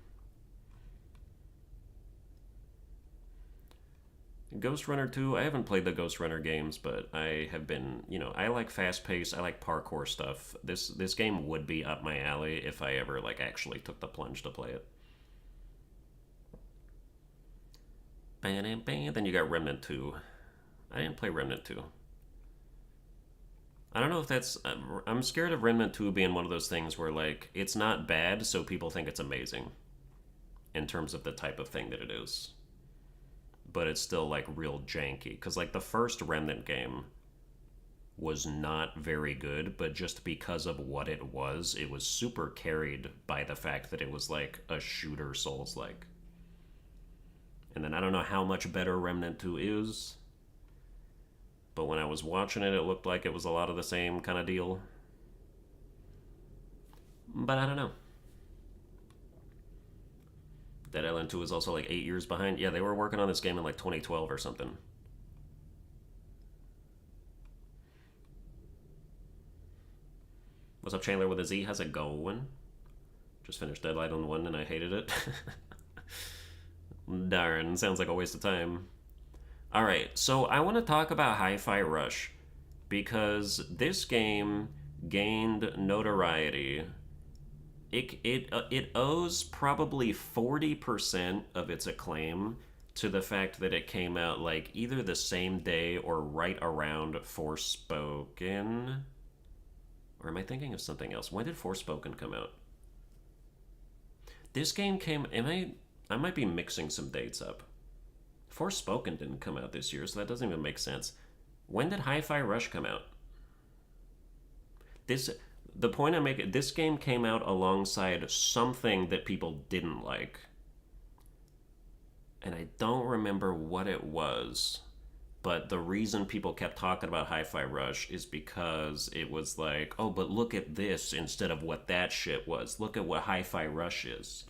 Ghost Runner 2, I haven't played the Ghost Runner games, but I have been, I like fast pace, I like parkour stuff. This game would be up my alley if I ever like actually took the plunge to play it. Then you got Remnant 2. I didn't play Remnant 2. I don't know if that's. I'm scared of Remnant 2 being one of those things where, like, it's not bad, so people think it's amazing in terms of the type of thing that it is. But it's still, like, real janky. Because, like, the first Remnant game was not very good, but just because of what it was super carried by the fact that it was, like, a shooter Souls-like. And then I don't know how much better Remnant 2 is. But when I was watching it, it looked like it was a lot of the same kind of deal. But I don't know. Dead Island 2 is also like 8 years behind. Yeah, they were working on this game in like 2012 or something. What's up, Chandler with a Z? How's it going? Just finished Dead Island 1 and I hated it. Darn, sounds like a waste of time. Alright, so I want to talk about Hi-Fi Rush because this game gained notoriety. It owes probably 40% of its acclaim to the fact that it came out like either the same day or right around Forspoken. Or am I thinking of something else? When did Forspoken come out? This game came... I might be mixing some dates up. Forspoken didn't come out this year, so that doesn't even make sense. When did Hi-Fi Rush come out? The point I'm making, this game came out alongside something that people didn't like. And I don't remember what it was, but the reason people kept talking about Hi-Fi Rush is because it was like, oh, but look at this instead of what that shit was. Look at what Hi-Fi Rush is.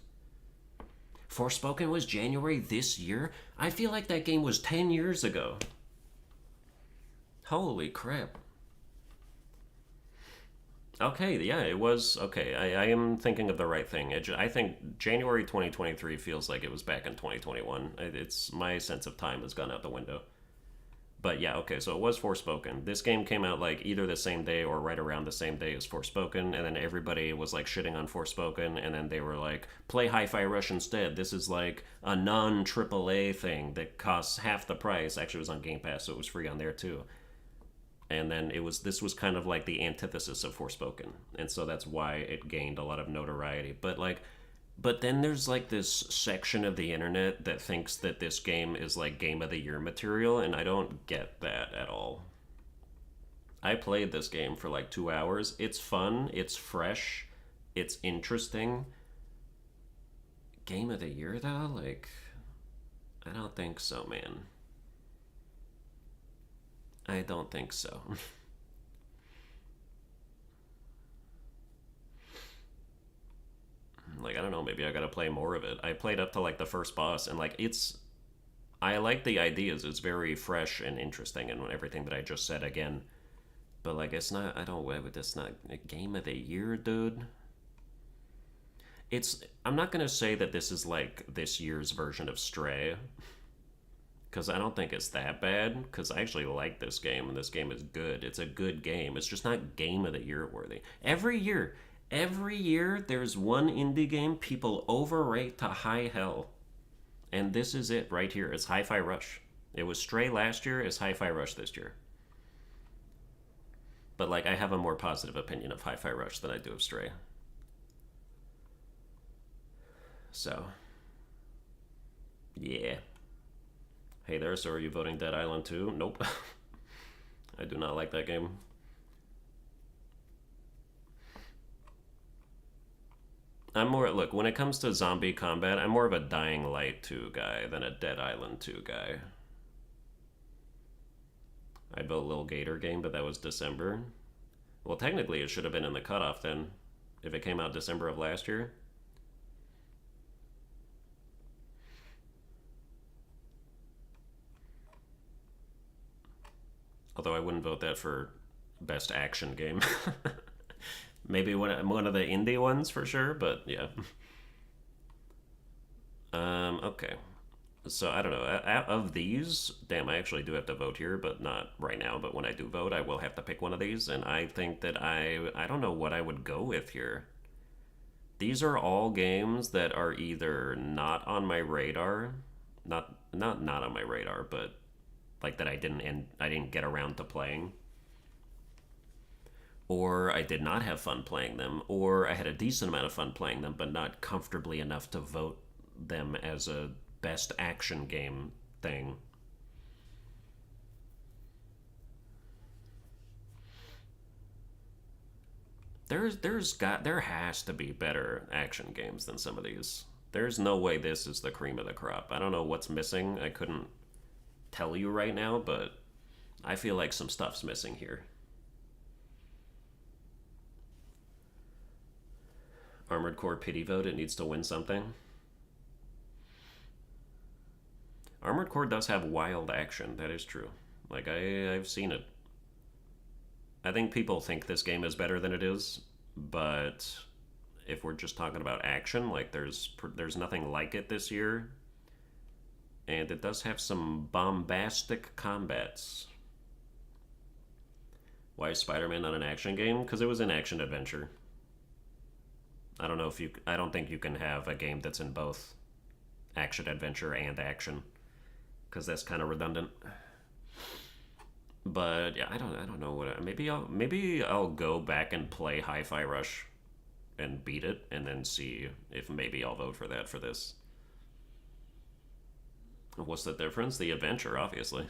Forspoken was January this year? I feel like that game was 10 years ago. Holy crap. Okay, yeah, it was. Okay, I am thinking of the right thing. I think January 2023 feels like it was back in 2021. It's my sense of time has gone out the window. But yeah, okay, so it was Forspoken. This game came out like either the same day or right around the same day as Forspoken, and then everybody was like shitting on Forspoken, and then they were like, play Hi-Fi Rush instead. This is like a non-AAA thing that costs half the price. Actually, it was on Game Pass, so it was free on there too. And then this was kind of like the antithesis of Forspoken, and so that's why it gained a lot of notoriety. But then there's like this section of the internet that thinks that this game is like Game of the Year material, and I don't get that at all. I played this game for like 2 hours. It's fun, it's fresh, it's interesting. Game of the Year though? Like, I don't think so, man. I don't think so. Like, I don't know, maybe I gotta play more of it. I played up to like the first boss, and like I like the ideas. It's very fresh and interesting and everything that I just said again. But like, it's not, I don't, it's not a Game of the Year, dude. I'm not gonna say that this is like this year's version of Stray, because I don't think it's that bad, because I actually like this game, and this game is good. It's a good game. It's just not Game of the Year worthy. Every year, there's one indie game people overrate to high hell. And this is it right here. It's Hi-Fi Rush. It was Stray last year. It's Hi-Fi Rush this year. But, like, I have a more positive opinion of Hi-Fi Rush than I do of Stray. So, yeah. Hey there, so are you voting Dead Island 2? Nope. I do not like that game. I'm more, look, when it comes to zombie combat, I'm more of a Dying Light 2 guy than a Dead Island 2 guy. I'd vote Lil Gator game, but that was December. Well, technically it should have been in the cutoff then. if it came out December of last year. Although I wouldn't vote that for best action game. Maybe one of the indie ones for sure, but yeah. Okay. So I don't know. Out of these, damn, I actually do have to vote here, but not right now. But when I do vote, I will have to pick one of these, and I think that I don't know what I would go with here. These are all games that are either not on my radar, not on my radar, but like that I didn't get around to playing, or I did not have fun playing them, or I had a decent amount of fun playing them, but not comfortably enough to vote them as a best action game thing. There has to be better action games than some of these. There's no way this is the cream of the crop. I don't know what's missing. I couldn't tell you right now, but I feel like some stuff's missing here. Armored Core pity vote. It needs to win something. Armored Core does have wild action. That is true. Like I've seen it. I think people think this game is better than it is, but if we're just talking about action, like there's nothing like it this year, and it does have some bombastic combats. Why is Spider-Man not an action game? Because it was an action adventure. I don't know if you. I don't think you can have a game that's in both action adventure and action, because that's kind of redundant. But yeah, I don't know what. Maybe I'll go back and play Hi-Fi Rush, and beat it, and then see if maybe I'll vote for that for this. What's the difference? The adventure, obviously.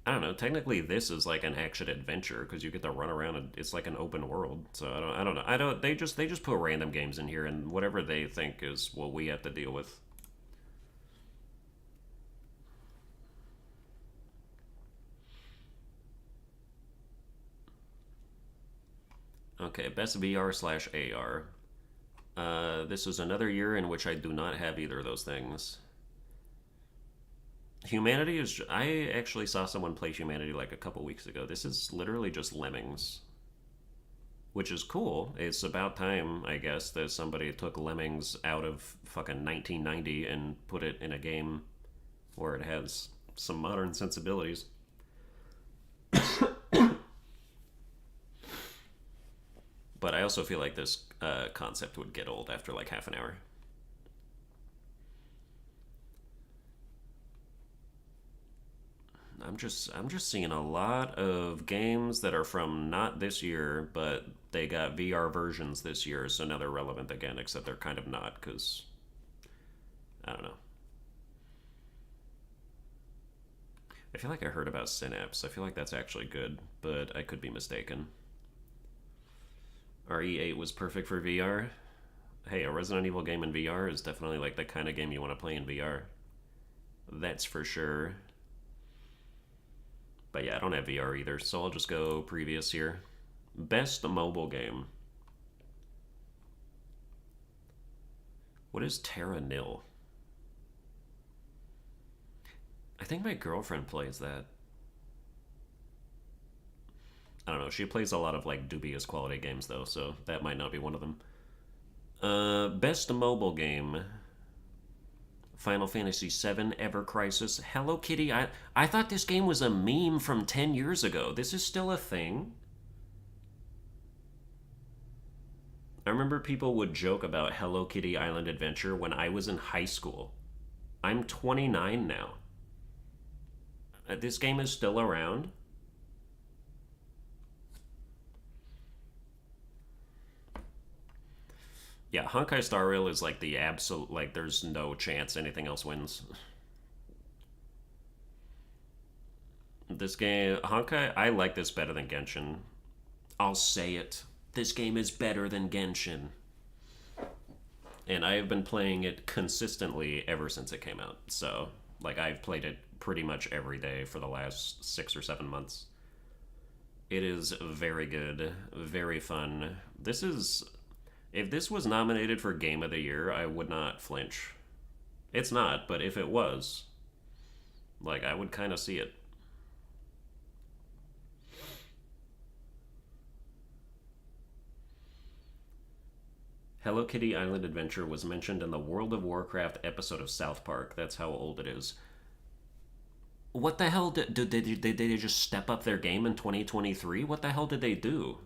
I don't know. Technically, this is like an action adventure because you get to run around and it's like an open world. So I don't know. I don't. They just put random games in here and whatever they think is what we have to deal with. Okay, best VR/AR. This is another year in which I do not have either of those things. Humanity is. I actually saw someone play Humanity like a couple weeks ago. This is literally just Lemmings, which is cool. It's about time, I guess, that somebody took Lemmings out of fucking 1990 and put it in a game where it has some modern sensibilities. But I also feel like this concept would get old after like half an hour. I'm just seeing a lot of games that are from not this year, but they got VR versions this year, so now they're relevant again. Except they're kind of not because I don't know. I feel like I heard about Synapse. I feel like that's actually good, but I could be mistaken. RE8 was perfect for VR. Hey, a Resident Evil game in VR is definitely like the kind of game you want to play in VR. That's for sure. But yeah, I don't have VR either, so I'll just go previous here. Best mobile game. What is Terra Nil? I think my girlfriend plays that. I don't know. She plays a lot of like dubious quality games though, so that might not be one of them. Best mobile game. Final Fantasy VII, Ever Crisis, Hello Kitty. I thought this game was a meme from 10 years ago. This is still a thing. I remember people would joke about Hello Kitty Island Adventure when I was in high school. I'm 29 now. This game is still around. Yeah, Honkai Star Rail is like the absolute, like, there's no chance anything else wins. This game, Honkai, I like this better than Genshin. I'll say it. This game is better than Genshin. And I have been playing it consistently ever since it came out. So, like, I've played it pretty much every day for the last 6 or 7 months. It is very good, very fun. This is if this was nominated for Game of the Year, I would not flinch. It's not, but if it was, like I would kind of see it. Hello Kitty Island Adventure was mentioned in the World of Warcraft episode of South Park. That's how old it is. What the hell did they just step up their game in 2023? What the hell did they do?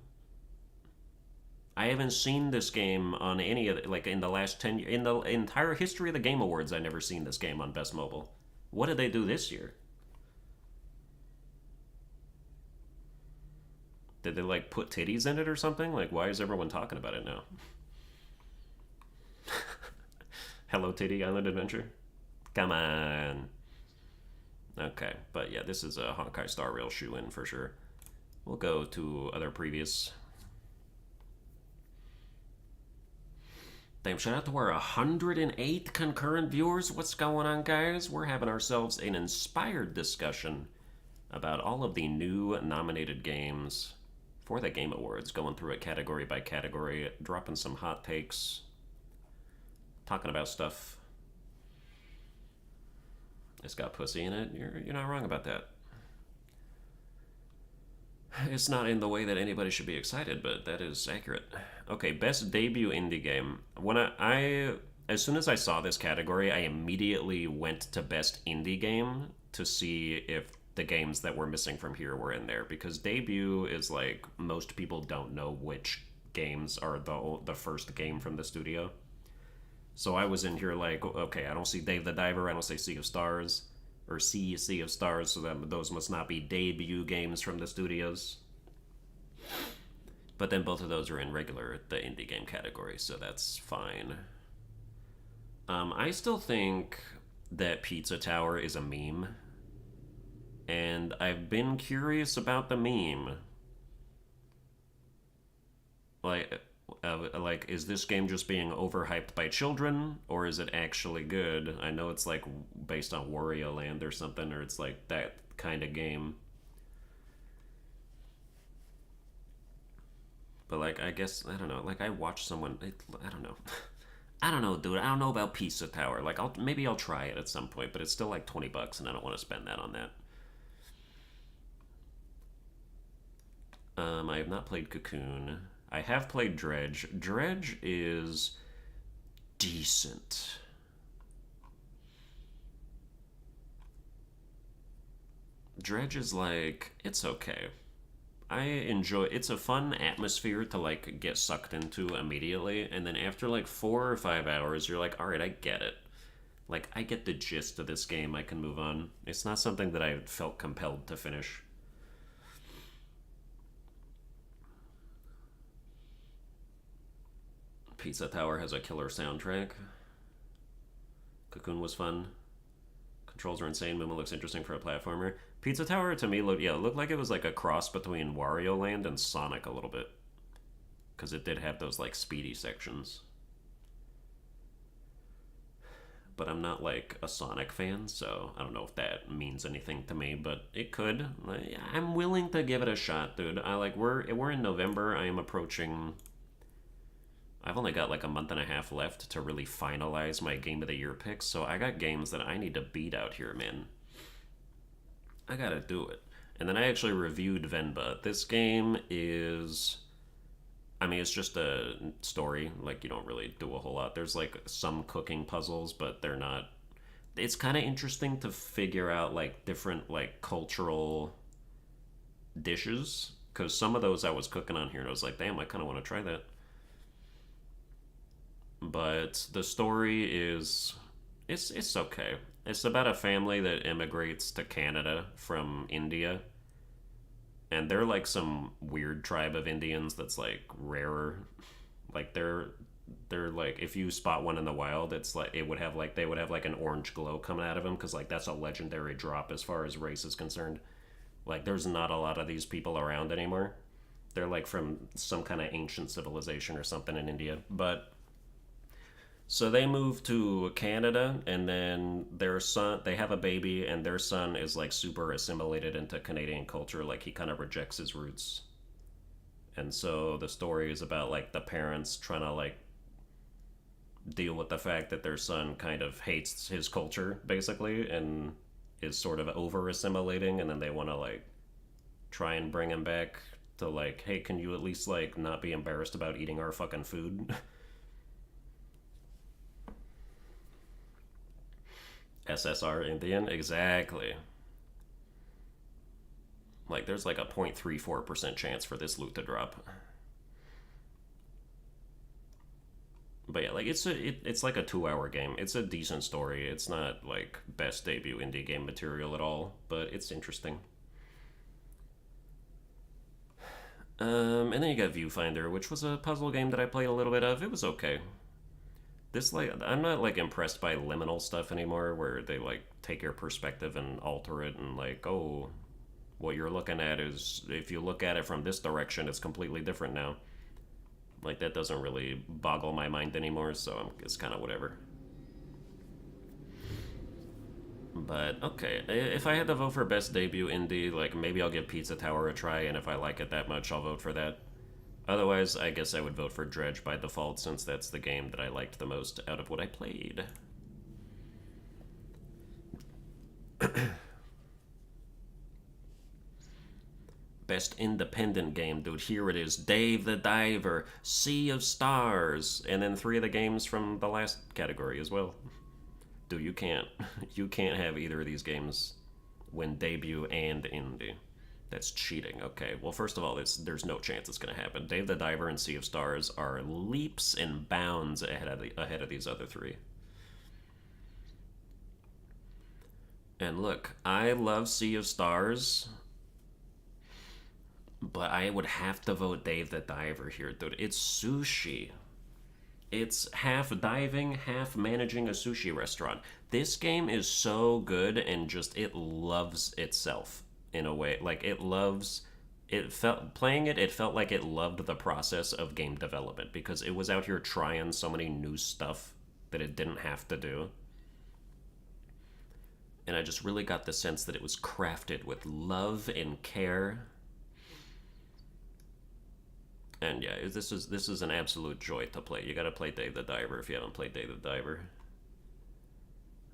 I haven't seen this game on any of the, like in the last 10 in the entire history of the Game Awards. I never seen this game on Best Mobile. What did they do this year? Did they like put titties in it or something? Like why is everyone talking about it now? Hello Titty Island Adventure? Come on. Okay, but yeah, this is a Honkai Star Rail shoe-in for sure. We'll go to other previous. Damn, shout out to our 108 concurrent viewers. What's going on, guys? We're having ourselves an inspired discussion about all of the new nominated games for the Game Awards, going through it category by category, dropping some hot takes, talking about stuff. It's got pussy in it. You're not wrong about that. It's not in the way that anybody should be excited, but that is accurate. Okay, best debut indie game. When I as soon as I saw this category, I immediately went to best indie game to see if the games that were missing from here were in there, because debut is like most people don't know which games are the first game from the studio. So I was in here like, okay, I don't see Dave the Diver, I don't see Sea of Stars, or Sea of Stars, so that those must not be debut games from the studios. But then both of those are in the indie game category, so that's fine. I still think that Pizza Tower is a meme, and I've been curious about the meme. Like, is this game just being overhyped by children, or is it actually good? I know it's like based on Wario Land or something, or it's like that kind of game. But like, I guess I don't know. Like, I watched someone. I don't know. I don't know, dude. I don't know about Pizza Tower. Like, maybe I'll try it at some point, but it's still like $20, and I don't want to spend that on that. I have not played Cocoon. I have played Dredge. Dredge is decent. Dredge is like, it's okay. I enjoy it's a fun atmosphere to like get sucked into immediately, and then after like 4 or 5 hours you're like, all right, I get it. Like, I get the gist of this game, I can move on. It's not something that I felt compelled to finish. Pizza Tower has a killer soundtrack. Cocoon was fun. Controls are insane. Momo looks interesting for a platformer. Pizza Tower to me looked like it was like a cross between Wario Land and Sonic a little bit, because it did have those like speedy sections. But I'm not like a Sonic fan, so I don't know if that means anything to me, but it could. I'm willing to give it a shot, dude. We're in November. I am approaching. I've only got like a month and a half left to really finalize my Game of the Year picks, so I got games that I need to beat out here, man. I gotta do it. And then I actually reviewed Venba. This game is... I mean, it's just a story. Like, you don't really do a whole lot. There's like some cooking puzzles, but they're not... It's kind of interesting to figure out like different like cultural dishes, because some of those I was cooking on here and I was like, damn, I kind of want to try that. But the story is it's okay. It's about a family that immigrates to Canada from India, and they're like some weird tribe of Indians that's like rarer. Like they're like, if you spot one in the wild, it's like it would have like they would have like an orange glow coming out of them, because like that's a legendary drop as far as race is concerned. Like, there's not a lot of these people around anymore. They're like from some kind of ancient civilization or something in India, but So they moved to Canada, and then their son, they have a baby, and their son is like super assimilated into Canadian culture. Like he kind of rejects his roots. And so the story is about like the parents trying to like deal with the fact that their son kind of hates his culture, basically, and is sort of over assimilating, and then they want to like try and bring him back to like, hey, can you at least like not be embarrassed about eating our fucking food? SSR Indian, exactly. Like there's like a 0.34% chance for this loot to drop. But yeah, like it's like a 2 hour game. It's a decent story. It's not like best debut indie game material at all, but it's interesting. And then you got Viewfinder, which was a puzzle game that I played a little bit of. It was okay. This like I'm not like impressed by liminal stuff anymore, where they like take your perspective and alter it, and like, oh, what you're looking at is, if you look at it from this direction, it's completely different now. Like that doesn't really boggle my mind anymore, so it's kind of whatever. But okay, if I had to vote for best debut indie, like maybe I'll give Pizza Tower a try, and if I like it that much, I'll vote for that. Otherwise, I guess I would vote for Dredge by default, since that's the game that I liked the most out of what I played. Best independent game, dude. Here it is: Dave the Diver, Sea of Stars, and then 3 of the games from the last category as well. Dude, you can't have either of these games win debut and indie. That's cheating. Okay, well, first of all, there's no chance it's going to happen. Dave the Diver and Sea of Stars are leaps and bounds ahead of these other 3. And look, I love Sea of Stars, but I would have to vote Dave the Diver here, dude. It's sushi. It's half diving, half managing a sushi restaurant. This game is so good, and just it loves itself in a way. Like it felt playing it, it felt like it loved the process of game development, because it was out here trying so many new stuff that it didn't have to do. And I just really got the sense that it was crafted with love and care. And yeah, this is an absolute joy to play. You gotta play Dave the Diver if you haven't played Dave the Diver.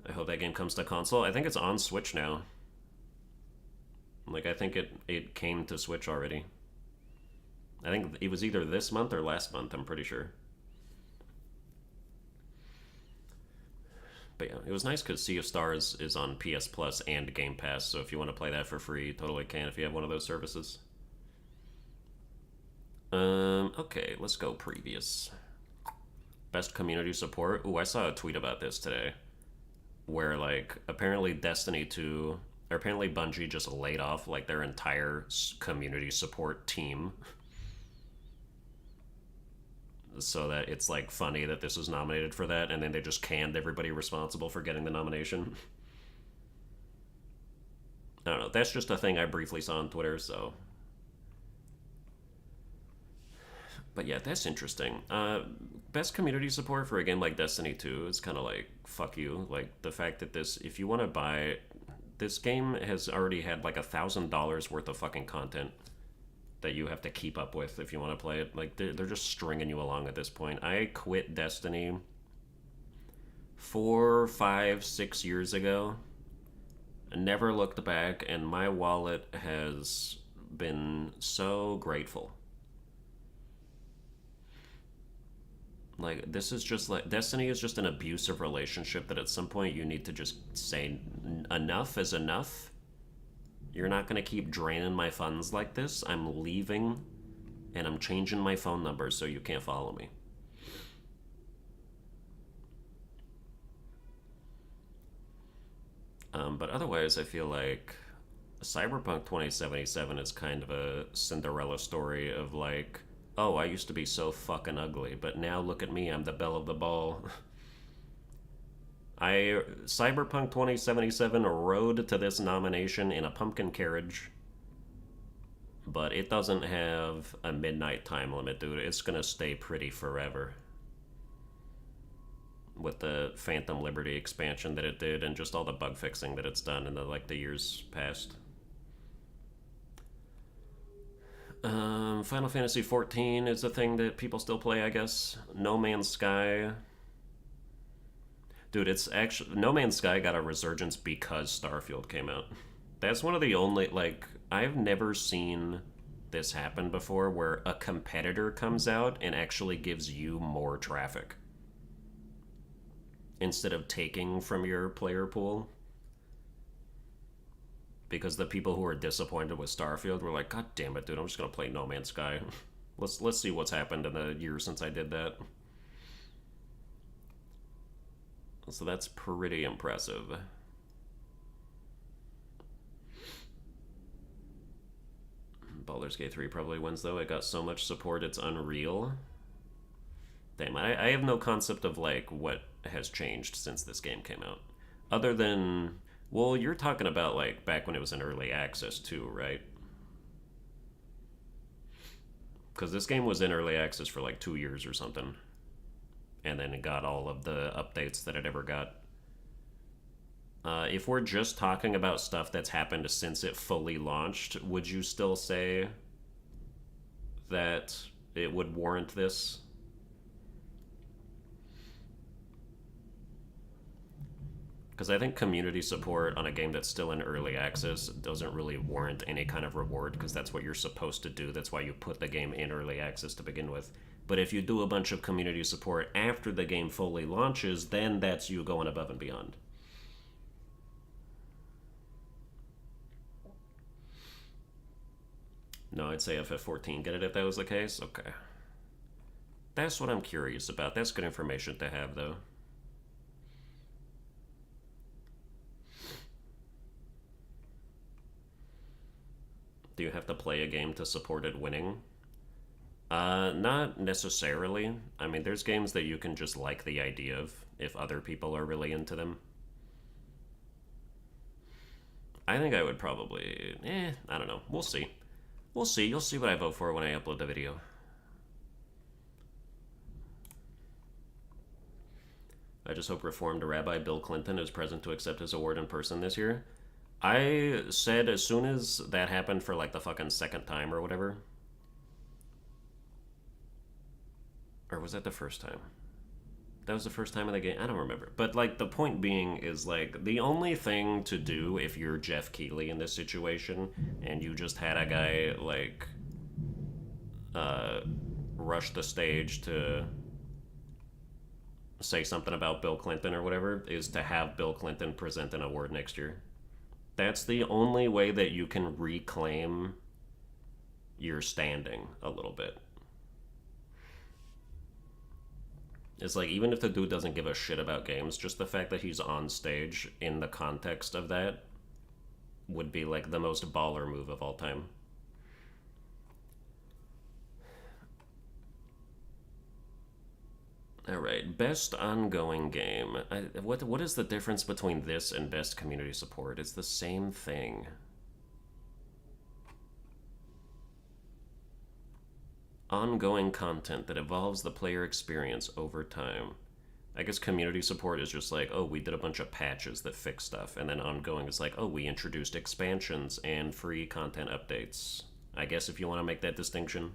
I hope that game comes to console. I think it's on Switch now. Like I think it came to Switch already. I think it was either this month or last month, I'm pretty sure. But yeah, it was nice because Sea of Stars is on PS Plus and Game Pass, so if you want to play that for free, you totally can if you have one of those services. Okay, let's go previous. Best community support. Ooh, I saw a tweet about this today, where like apparently Destiny 2, or apparently Bungie just laid off like their entire community support team. So that it's like funny that this was nominated for that, and then they just canned everybody responsible for getting the nomination. I don't know. That's just a thing I briefly saw on Twitter, so. But yeah, that's interesting. Best community support for a game like Destiny 2 is kind of like, fuck you. Like, the fact that this, if you want to buy, this game has already had like $1,000 worth of fucking content that you have to keep up with if you want to play it. Like, they're just stringing you along at this point. I quit Destiny 4, 5, 6 years ago. Never looked back, and my wallet has been so grateful. Like, this is just like, Destiny is just an abusive relationship that at some point you need to just say enough is enough. You're not going to keep draining my funds like this. I'm leaving, and I'm changing my phone number so you can't follow me. But otherwise, I feel like Cyberpunk 2077 is kind of a Cinderella story of like, oh, I used to be so fucking ugly, but now look at me, I'm the belle of the ball. Cyberpunk 2077 rode to this nomination in a pumpkin carriage, but it doesn't have a midnight time limit, dude. It's gonna stay pretty forever. with the Phantom Liberty expansion that it did and just all the bug fixing that it's done in the years past. Final Fantasy 14 is a thing that people still play, I guess. No Man's Sky. Dude, it's actually No Man's Sky got a resurgence because Starfield came out. That's one of the only I've never seen this happen before where a competitor comes out and actually gives you more traffic instead of taking from your player pool. Because the people who were disappointed with Starfield were like, God damn it, dude, I'm just gonna play No Man's Sky. Let's see what's happened in the year since I did that. So that's pretty impressive. Baldur's Gate 3 probably wins, though. It got so much support, it's unreal. Damn, I have no concept of, what has changed since this game came out. Other than, well, you're talking about, back when it was in early access, too, right? Because this game was in early access for, 2 years or something. And then it got all of the updates that it ever got. If we're just talking about stuff that's happened since it fully launched, would you still say that it would warrant this? Because I think community support on a game that's still in early access doesn't really warrant any kind of reward, because that's what you're supposed to do. That's why you put the game in early access to begin with. But if you do a bunch of community support after the game fully launches, then that's you going above and beyond. No, I'd say FF14. Get it if that was the case? Okay. That's what I'm curious about. That's good information to have, though. Do you have to play a game to support it winning? Not necessarily. I mean, there's games that you can just like the idea of if other people are really into them. I think I would probably... I don't know. We'll see. We'll see. You'll see what I vote for when I upload the video. I just hope Reformed Rabbi Bill Clinton is present to accept his award in person this year. I said as soon as that happened for the fucking second time or whatever. Or was that the first time? That was the first time in the game? I don't remember. But, the point being is, the only thing to do if you're Jeff Keighley in this situation and you just had a guy, rush the stage to say something about Bill Clinton or whatever, is to have Bill Clinton present an award next year. That's the only way that you can reclaim your standing a little bit. It's even if the dude doesn't give a shit about games, just the fact that he's on stage in the context of that would be the most baller move of all time. Alright, best ongoing game. What is the difference between this and best community support? It's the same thing. Ongoing content that evolves the player experience over time. I guess community support is just oh, we did a bunch of patches that fix stuff. And then ongoing is oh, we introduced expansions and free content updates. I guess if you want to make that distinction.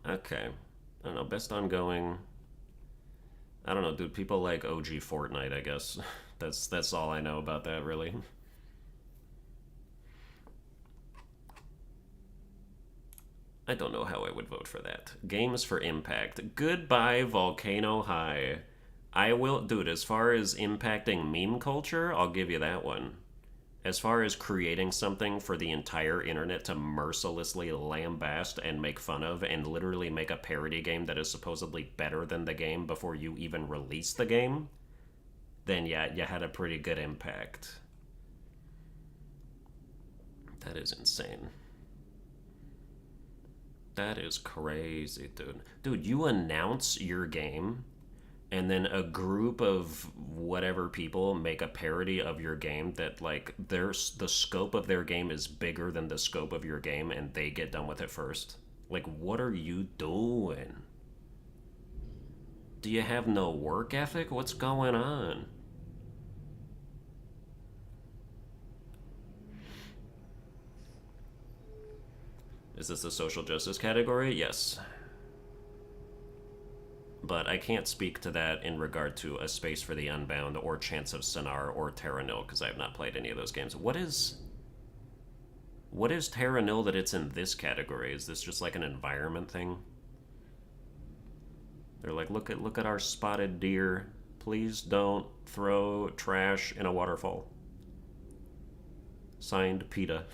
Okay. I don't know, best ongoing... I don't know, dude, people like OG Fortnite, I guess. That's all I know about that, really. I don't know how I would vote for that. Games for Impact. Goodbye, Volcano High. I will... Dude, as far as impacting meme culture, I'll give you that one. As far as creating something for the entire internet to mercilessly lambast and make fun of and literally make a parody game that is supposedly better than the game before you even release the game, then yeah, you had a pretty good impact. That is insane. That is crazy, dude. Dude, you announce your game and then a group of whatever people make a parody of your game that like the scope of their game is bigger than the scope of your game and they get done with it first. Like, what are you doing? Do you have no work ethic? What's going on? Is this a social justice category? Yes. But I can't speak to that in regard to A Space for the Unbound or Chance of Sonar or Terra Nil because I have not played any of those games. What is Terra Nil that it's in this category? Is this just like an environment thing? They're like, look at our spotted deer. Please don't throw trash in a waterfall. Signed, PETA.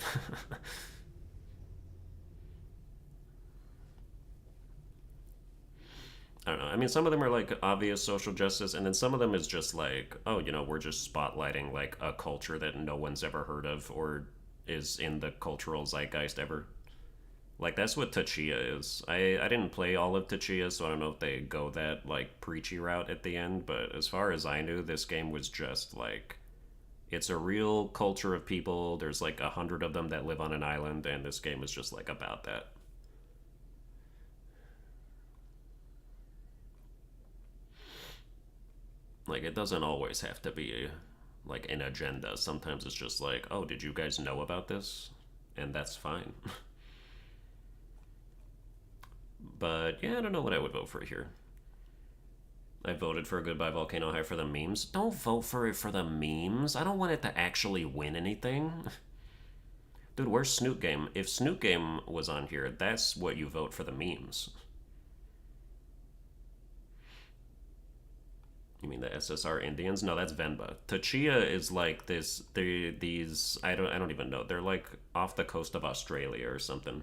I don't know. I mean, some of them are like obvious social justice, and then some of them is just like, oh, we're just spotlighting like a culture that no one's ever heard of or is in the cultural zeitgeist ever. Like that's what Tachia is. I didn't play all of Tachia, so I don't know if they go that like preachy route at the end. But as far as I knew, this game was just like it's a real culture of people. There's like 100 of them that live on an island, and this game is just like about that. Like it doesn't always have to be like an agenda. Sometimes it's just like, oh, did you guys know about this? And that's fine. But yeah, I don't know what I would vote for here. I voted for Goodbye Volcano High for the memes. Don't vote for it for the memes. I don't want it to actually win anything. Dude, where's Snoot Game? If Snoot Game was on here, that's what you vote for the memes. You mean the SSR Indians? No, that's Venba. Tachia is like this. These. I don't even know. They're like off the coast of Australia or something.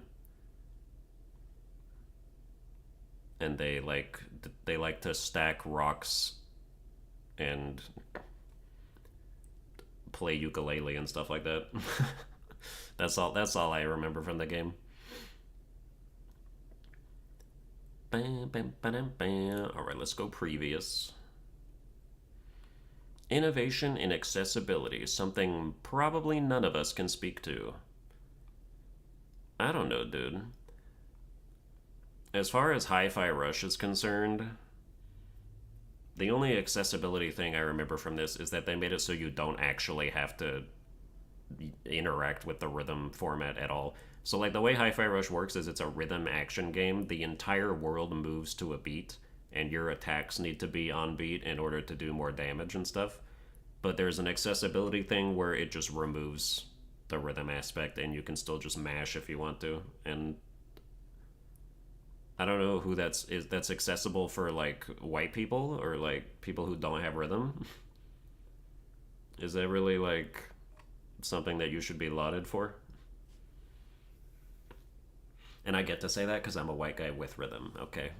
And they like to stack rocks and play ukulele and stuff like that. That's all I remember from the game. Bam, bam, bam, bam. All right, let's go previous. Innovation in accessibility, something probably none of us can speak to. I don't know, dude. As far as Hi-Fi Rush is concerned, the only accessibility thing I remember from this is that they made it so you don't actually have to interact with the rhythm format at all. So like the way Hi-Fi Rush works is it's a rhythm action game. The entire world moves to a beat and your attacks need to be on beat in order to do more damage and stuff. But there's an accessibility thing where it just removes the rhythm aspect and you can still just mash if you want to. And I don't know who that's accessible for like white people or like people who don't have rhythm. Is that really like something that you should be lauded for? And I get to say that because I'm a white guy with rhythm, okay?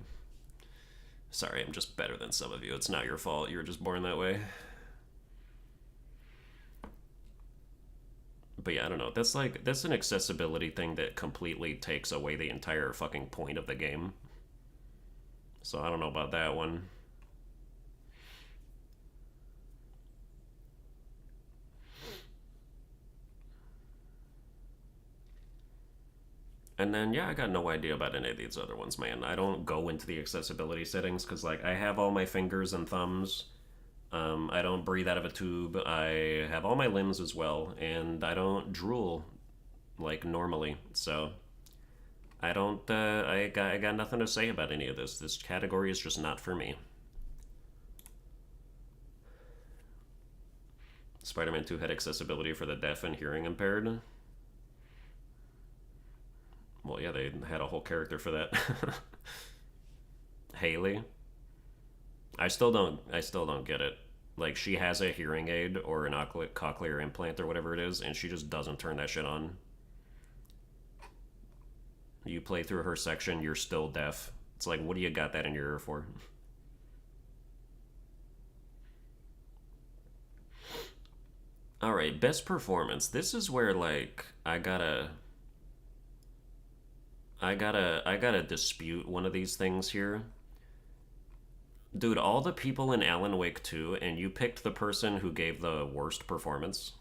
Sorry, I'm just better than some of you. It's not your fault. You were just born that way. But yeah, I don't know. That's an accessibility thing that completely takes away the entire fucking point of the game. So I don't know about that one. And then yeah, I got no idea about any of these other ones, man. I don't go into the accessibility settings because like I have all my fingers and thumbs. I don't breathe out of a tube. I have all my limbs as well, and I don't drool like normally. So I don't. I got nothing to say about any of this. This category is just not for me. Spider-Man 2 had accessibility for the deaf and hearing impaired. Well, yeah, they had a whole character for that. Haley. I still don't get it. Like she has a hearing aid or an cochlear implant or whatever it is, and she just doesn't turn that shit on. You play through her section, you're still deaf. It's like, what do you got that in your ear for? All right, best performance. This is where like I gotta dispute one of these things here. Dude, all the people in Alan Wake 2, and you picked the person who gave the worst performance?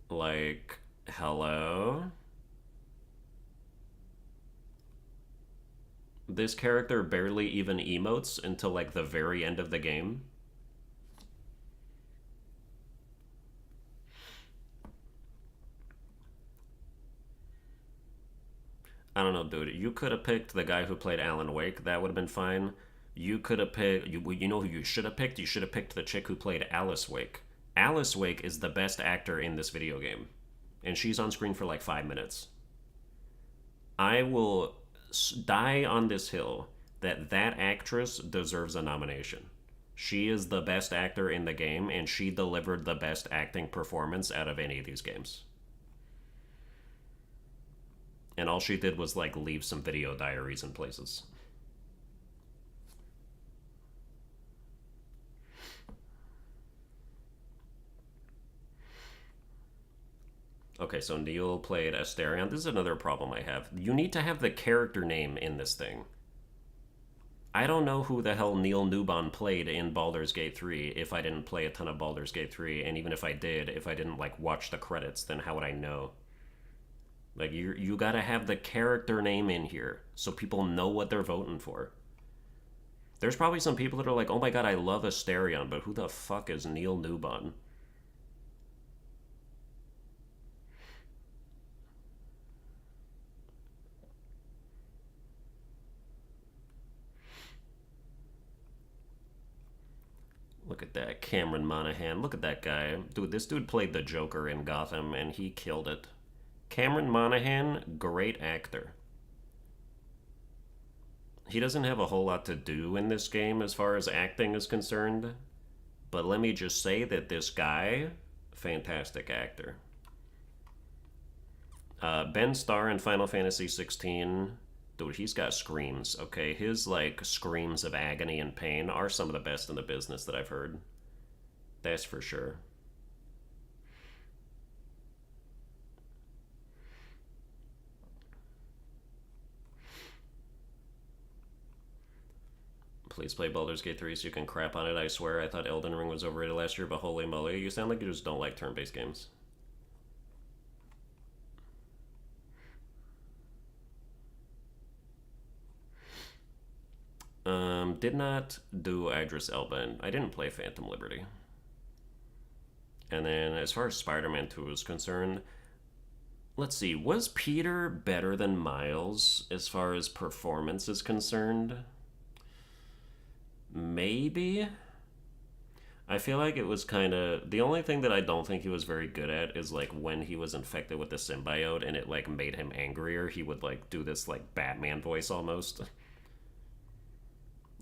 Like, hello? This character barely even emotes until, like, the very end of the game. I don't know, dude. You could have picked the guy who played Alan Wake. That would have been fine. You could have picked. You know who you should have picked? You should have picked the chick who played Alice Wake. Alice Wake is the best actor in this video game, and she's on screen for like 5 minutes. I will die on this hill that that actress deserves a nomination. She is the best actor in the game, and she delivered the best acting performance out of any of these games. And all she did was like leave some video diaries in places. Okay, so Neil played Asterion. This is another problem I have. You need to have the character name in this thing. I don't know who the hell Neil Newbon played in Baldur's Gate 3 if I didn't play a ton of Baldur's Gate 3, and even if I did, if I didn't like watch the credits, then how would I know? Like you gotta have the character name in here so people know what they're voting for. There's probably some people that are like, oh my god, I love Asterion, but who the fuck is Neil Newbon? Look at that, Cameron Monaghan. Look at that guy. Dude, this dude played the Joker in Gotham, and he killed it. Cameron Monaghan, great actor. He doesn't have a whole lot to do in this game as far as acting is concerned, but let me just say that this guy, fantastic actor. Ben Starr in Final Fantasy 16, dude, he's got screams, okay? His, like, screams of agony and pain are some of the best in the business that I've heard. That's for sure. Please play Baldur's Gate 3 so you can crap on it. I swear I thought Elden Ring was overrated last year, but holy moly, you sound like you just don't like turn-based games. Did not do Idris Elba, and I didn't play Phantom Liberty. And then as far as Spider-Man 2 is concerned, let's see, was Peter better than Miles as far as performance is concerned? Maybe. I feel like it was kind of the only thing that I don't think he was very good at is like when he was infected with the symbiote and it like made him angrier, he would like do this like Batman voice almost.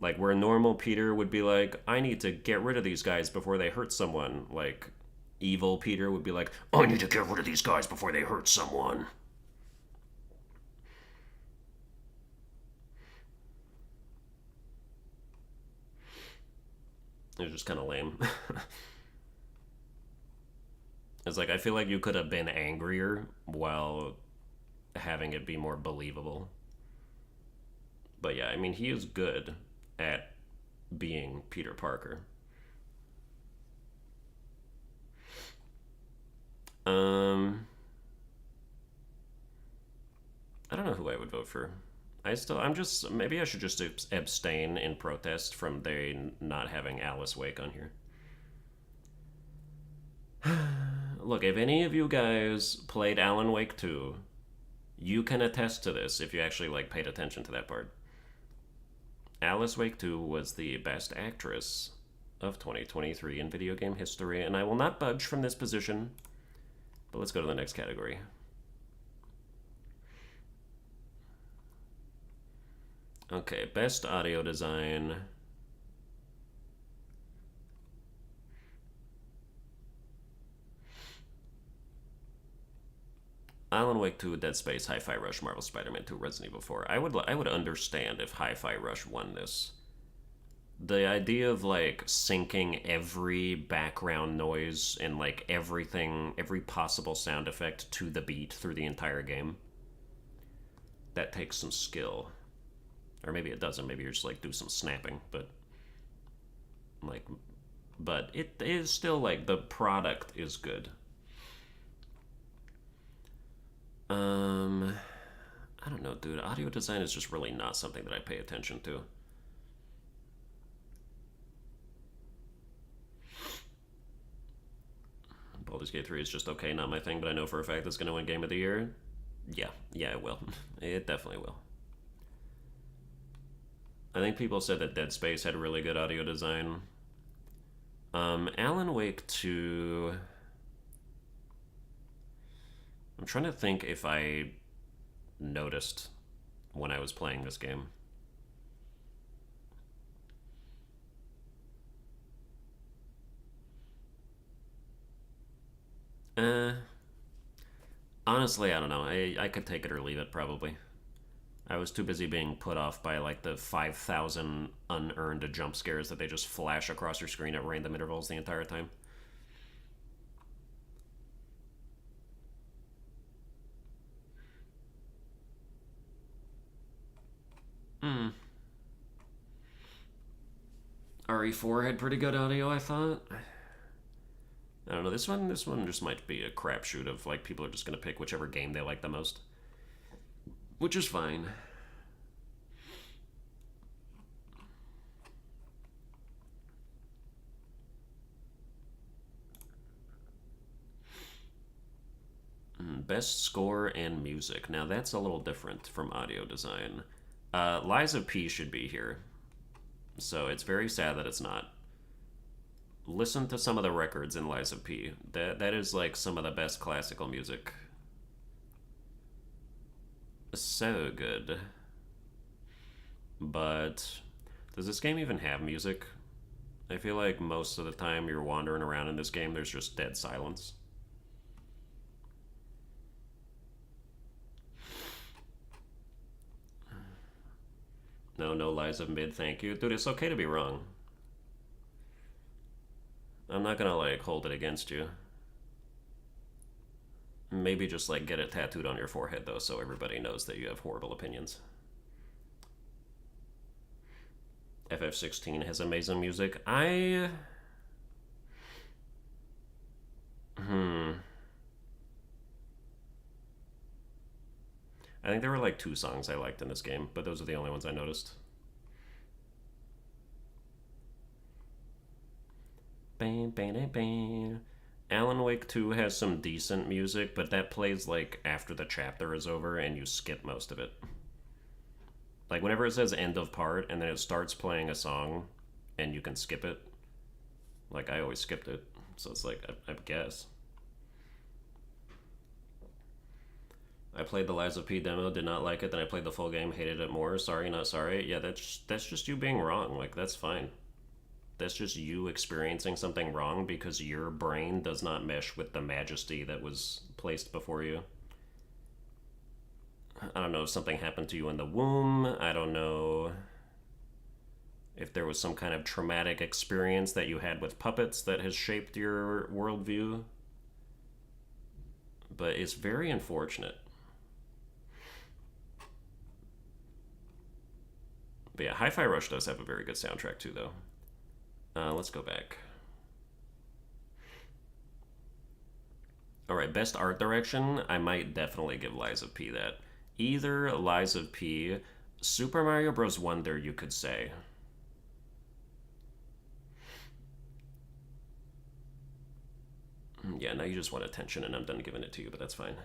Like where normal Peter would be like, I need to get rid of these guys before they hurt someone. Like evil Peter would be like, I need to get rid of these guys before they hurt someone. It was just kind of lame. It's like, I feel like you could have been angrier while having it be more believable. But yeah, I mean, he is good at being Peter Parker. I don't know who I would vote for. I'm just, maybe I should just abstain in protest from they not having Alice Wake on here. Look, if any of you guys played Alan Wake 2, you can attest to this if you actually, like, paid attention to that part. Alice Wake 2 was the best actress of 2023 in video game history, and I will not budge from this position. But let's go to the next category. Okay, best audio design. Alan Wake 2, Dead Space, Hi-Fi Rush, Marvel Spider-Man 2, Resident Evil 4. I would understand if Hi-Fi Rush won this. The idea of like syncing every background noise and like everything, every possible sound effect to the beat through the entire game. That takes some skill. Or maybe it doesn't. Maybe you're just like do some snapping, like, but it is still like the product is good. Um, I don't know, dude. Audio design is just really not something that I pay attention to. Baldur's Gate 3 is just okay, not my thing, but I know for a fact it's going to win Game of the Year. Yeah, it will. It definitely will. I think people said that Dead Space had really good audio design. Alan Wake 2. I'm trying to think if I noticed when I was playing this game. Uh, Honestly, I don't know. I could take it or leave it, probably. I was too busy being put off by like the 5,000 unearned jump scares that they just flash across your screen at random intervals the entire time. Hmm. RE4 had pretty good audio, I thought. I don't know. This one just might be a crapshoot of like people are just gonna pick whichever game they like the most, which is fine. Best score and music. Now that's a little different from audio design. Lies of P should be here, so it's very sad that it's not. Listen to some of the records in Lies of P. That is like some of the best classical music. So good. But does this game even have music? I feel like most of the time you're wandering around in this game, there's just dead silence. No Lies of Mid, thank you. Dude, it's okay to be wrong. I'm not gonna like hold it against you. Maybe just like get it tattooed on your forehead though, so everybody knows that you have horrible opinions. FF16 has amazing music. I think there were like 2 songs I liked in this game, but those are the only ones I noticed. Bam, bam, bam. Alan Wake 2 has some decent music, but that plays like after the chapter is over and you skip most of it. Like whenever it says end of part and then it starts playing a song and you can skip it, like I always skipped it. So it's like, I guess. I played the Lies of P demo, did not like it, then I played the full game, hated it more. Sorry, not sorry. Yeah, that's just you being wrong. Like, that's fine. That's just you experiencing something wrong because your brain does not mesh with the majesty that was placed before you. I don't know if something happened to you in the womb. I don't know if there was some kind of traumatic experience that you had with puppets that has shaped your worldview. But it's very unfortunate. But yeah, Hi-Fi Rush does have a very good soundtrack too, though. Let's go back. Alright, best art direction, I might definitely give Lies of P that. Either Lies of P, Super Mario Bros. Wonder, you could say. Yeah, now you just want attention and I'm done giving it to you, but that's fine.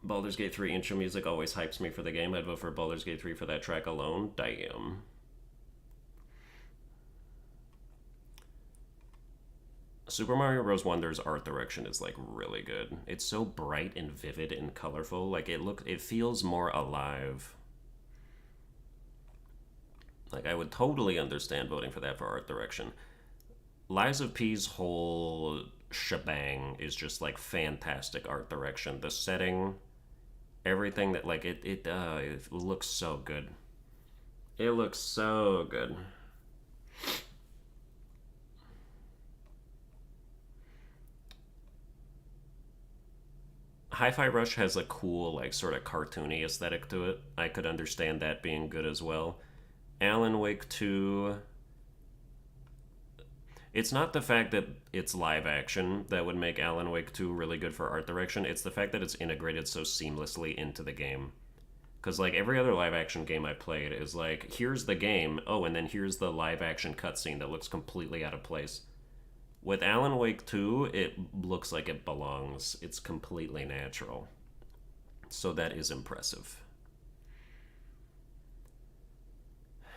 Baldur's Gate 3 intro music always hypes me for the game. I'd vote for Baldur's Gate 3 for that track alone. Damn. Super Mario Bros. Wonder's art direction is like really good. It's so bright and vivid and colorful. Like it feels more alive. Like I would totally understand voting for that for art direction. Lies of P's whole shebang is just like fantastic art direction. The setting, everything that like it looks so good. It looks so good. Hi-Fi Rush has a cool, like, sort of cartoony aesthetic to it. I could understand that being good as well. Alan Wake 2. It's not the fact that it's live action that would make Alan Wake 2 really good for art direction. It's the fact that it's integrated so seamlessly into the game. Because, like, every other live action game I played is like, here's the game, oh, and then here's the live action cutscene that looks completely out of place. With Alan Wake 2, it looks like it belongs. It's completely natural. So that is impressive.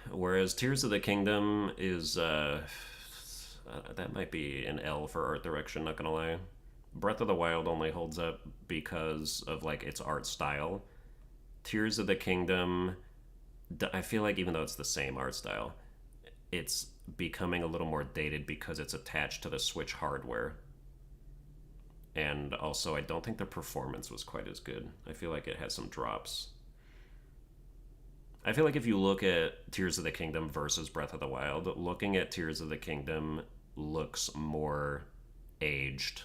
Whereas Tears of the Kingdom is, that might be an L for art direction, not gonna lie. Breath of the Wild only holds up because of, like, its art style. Tears of the Kingdom, I feel like even though it's the same art style, it's becoming a little more dated because it's attached to the Switch hardware. And also, I don't think the performance was quite as good. I feel like it has some drops. I feel like if you look at Tears of the Kingdom versus Breath of the Wild, looking at Tears of the Kingdom looks more aged.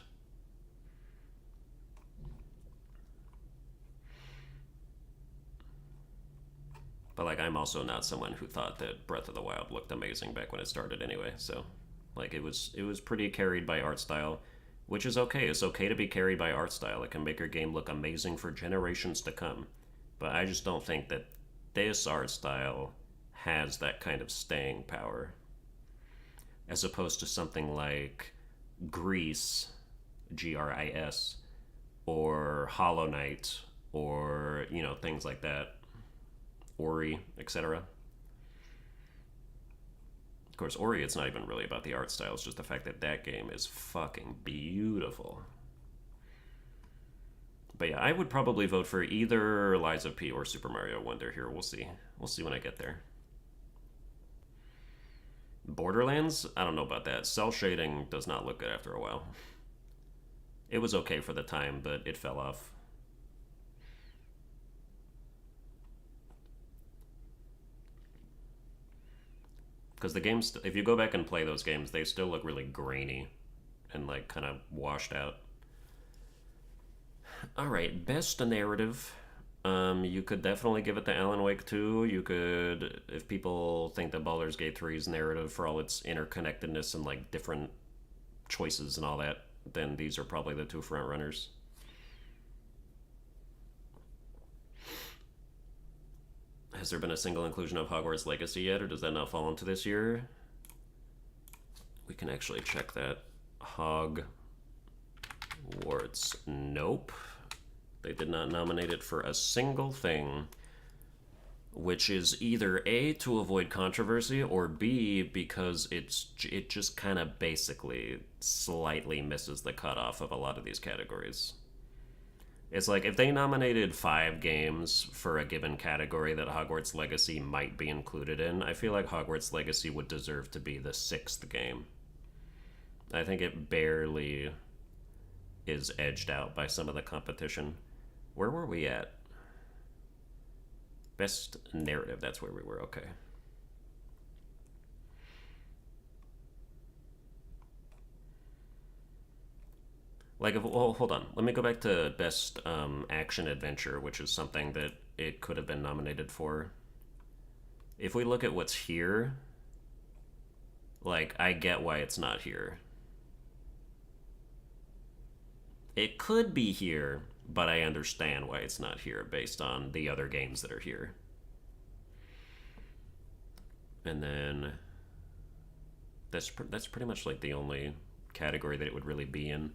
But, like, I'm also not someone who thought that Breath of the Wild looked amazing back when it started anyway. So, like, it was pretty carried by art style, which is okay. It's okay to be carried by art style. It can make your game look amazing for generations to come. But I just don't think that this art style has that kind of staying power, as opposed to something like Grease, Gris, or Hollow Knight, or, you know, things like that. Ori, etc. Of course, Ori, it's not even really about the art style. It's just the fact that that game is fucking beautiful. But yeah, I would probably vote for either Lies of P or Super Mario Wonder here. We'll see. We'll see when I get there. Borderlands? I don't know about that. Cell shading does not look good after a while. It was okay for the time, but it fell off. Because the games, if you go back and play those games, they still look really grainy and, like, kind of washed out. All right, best narrative. You could definitely give it to Alan Wake 2. You could, if people think that Baldur's Gate 3's narrative, for all its interconnectedness and, like, different choices and all that, then these are probably the two front runners. Has there been a single inclusion of Hogwarts Legacy yet, or does that not fall into this year? We can actually check that. Hogwarts. Nope. They did not nominate it for a single thing, which is either A, to avoid controversy, or B, because it just kind of basically slightly misses the cutoff of a lot of these categories. It's like, if they nominated 5 games for a given category that Hogwarts Legacy might be included in, I feel like Hogwarts Legacy would deserve to be the 6th game. I think it barely is edged out by some of the competition. Where were we at? Best narrative, that's where we were, okay. Like, well, hold on. Let me go back to best action adventure, which is something that it could have been nominated for. If we look at what's here, like, I get why it's not here. It could be here, but I understand why it's not here based on the other games that are here. And then that's pretty much, like, the only category that it would really be in.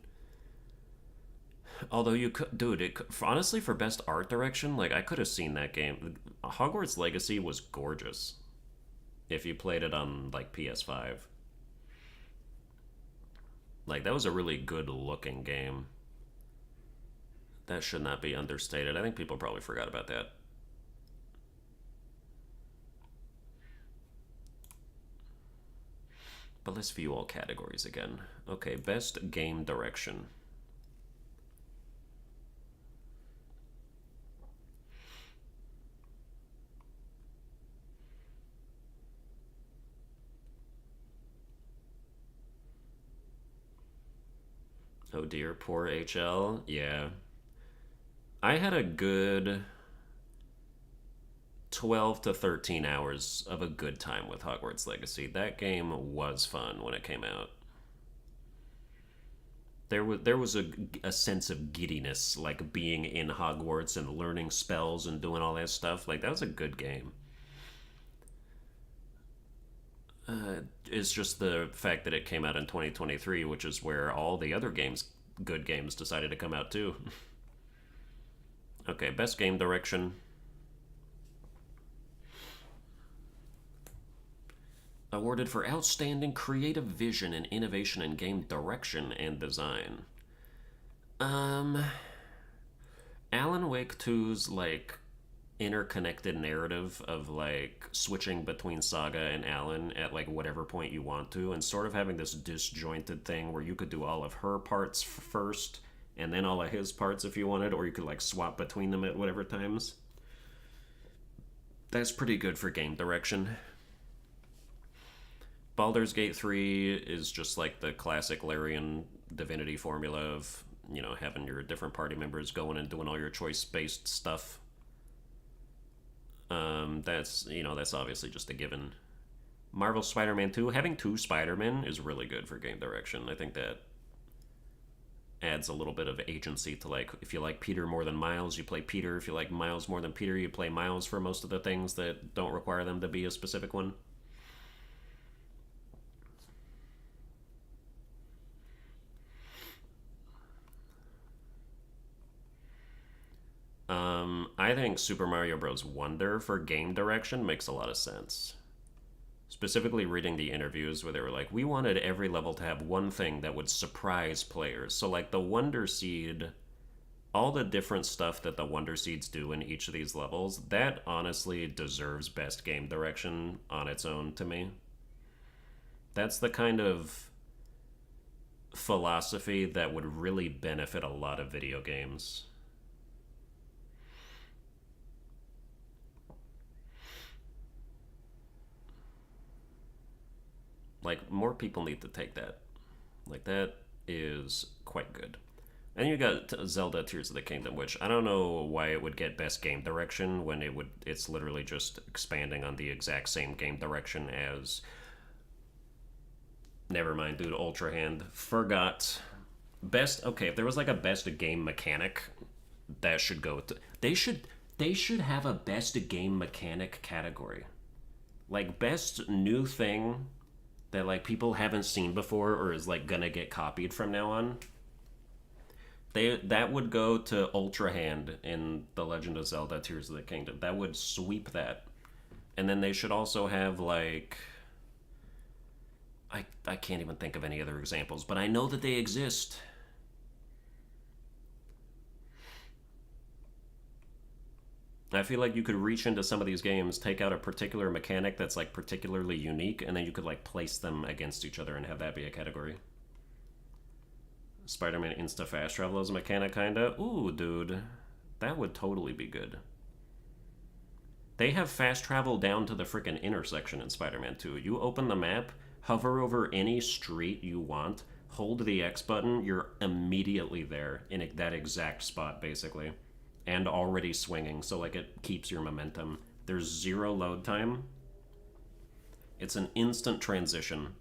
Although you could, dude, honestly, for best art direction, like, I could have seen that game. Hogwarts Legacy was gorgeous if you played it on, like, PS5. Like, that was a really good looking game. That should not be understated. I think people probably forgot about that. But let's view all categories again. Okay, best game direction. Oh dear, poor HL. Yeah. I had a good 12 to 13 hours of a good time with Hogwarts Legacy. That game was fun when it came out. There was a sense of giddiness, like being in Hogwarts and learning spells and doing all that stuff. Like that was a good game. It's just the fact that it came out in 2023, which is where all the other games, good games, decided to come out too. Okay, best game direction. Awarded for outstanding creative vision and innovation in game direction and design. Um, Alan Wake 2's like interconnected narrative of like switching between Saga and Alan at like whatever point you want to, and sort of having this disjointed thing where you could do all of her parts first and then all of his parts if you wanted, or you could like swap between them at whatever times. That's pretty good for game direction. Baldur's Gate 3 is just like the classic Larian Divinity formula of, having your different party members going and doing all your choice based stuff. That's obviously just a given. Marvel Spider-Man 2, having two Spider-Men is really good for game direction. I think that adds a little bit of agency to, like, if you like Peter more than Miles, you play Peter. If you like Miles more than Peter, you play Miles for most of the things that don't require them to be a specific one. I think Super Mario Bros. Wonder for game direction makes a lot of sense. Specifically, reading the interviews where they were like, we wanted every level to have one thing that would surprise players. So, like, the Wonder Seed, all the different stuff that the Wonder Seeds do in each of these levels, that honestly deserves best game direction on its own to me. That's the kind of philosophy that would really benefit a lot of video games. Like, more people need to take that. Like, that is quite good. And you got Zelda Tears of the Kingdom, which I don't know why it would get best game direction when it's literally just expanding on the exact same game direction as, never mind, dude, Ultra Hand. Forgot. Best, okay, if there was like a best game mechanic, that should go to, they should have a best game mechanic category. Like best new thing that like people haven't seen before or is like gonna get copied from now on. That would go to Ultra Hand in The Legend of Zelda Tears of the Kingdom. That would sweep that. And then they should also have like, I can't even think of any other examples, but I know that they exist. I feel like you could reach into some of these games, take out a particular mechanic that's like particularly unique, and then you could like place them against each other and have that be a category. Spider-Man Insta Fast Travel as a mechanic, kinda. Ooh, dude, that would totally be good. They have fast travel down to the freaking intersection in Spider-Man 2. You open the map, hover over any street you want, hold the X button, you're immediately there in that exact spot, basically. And already swinging, so like it keeps your momentum. There's zero load time. It's an instant transition.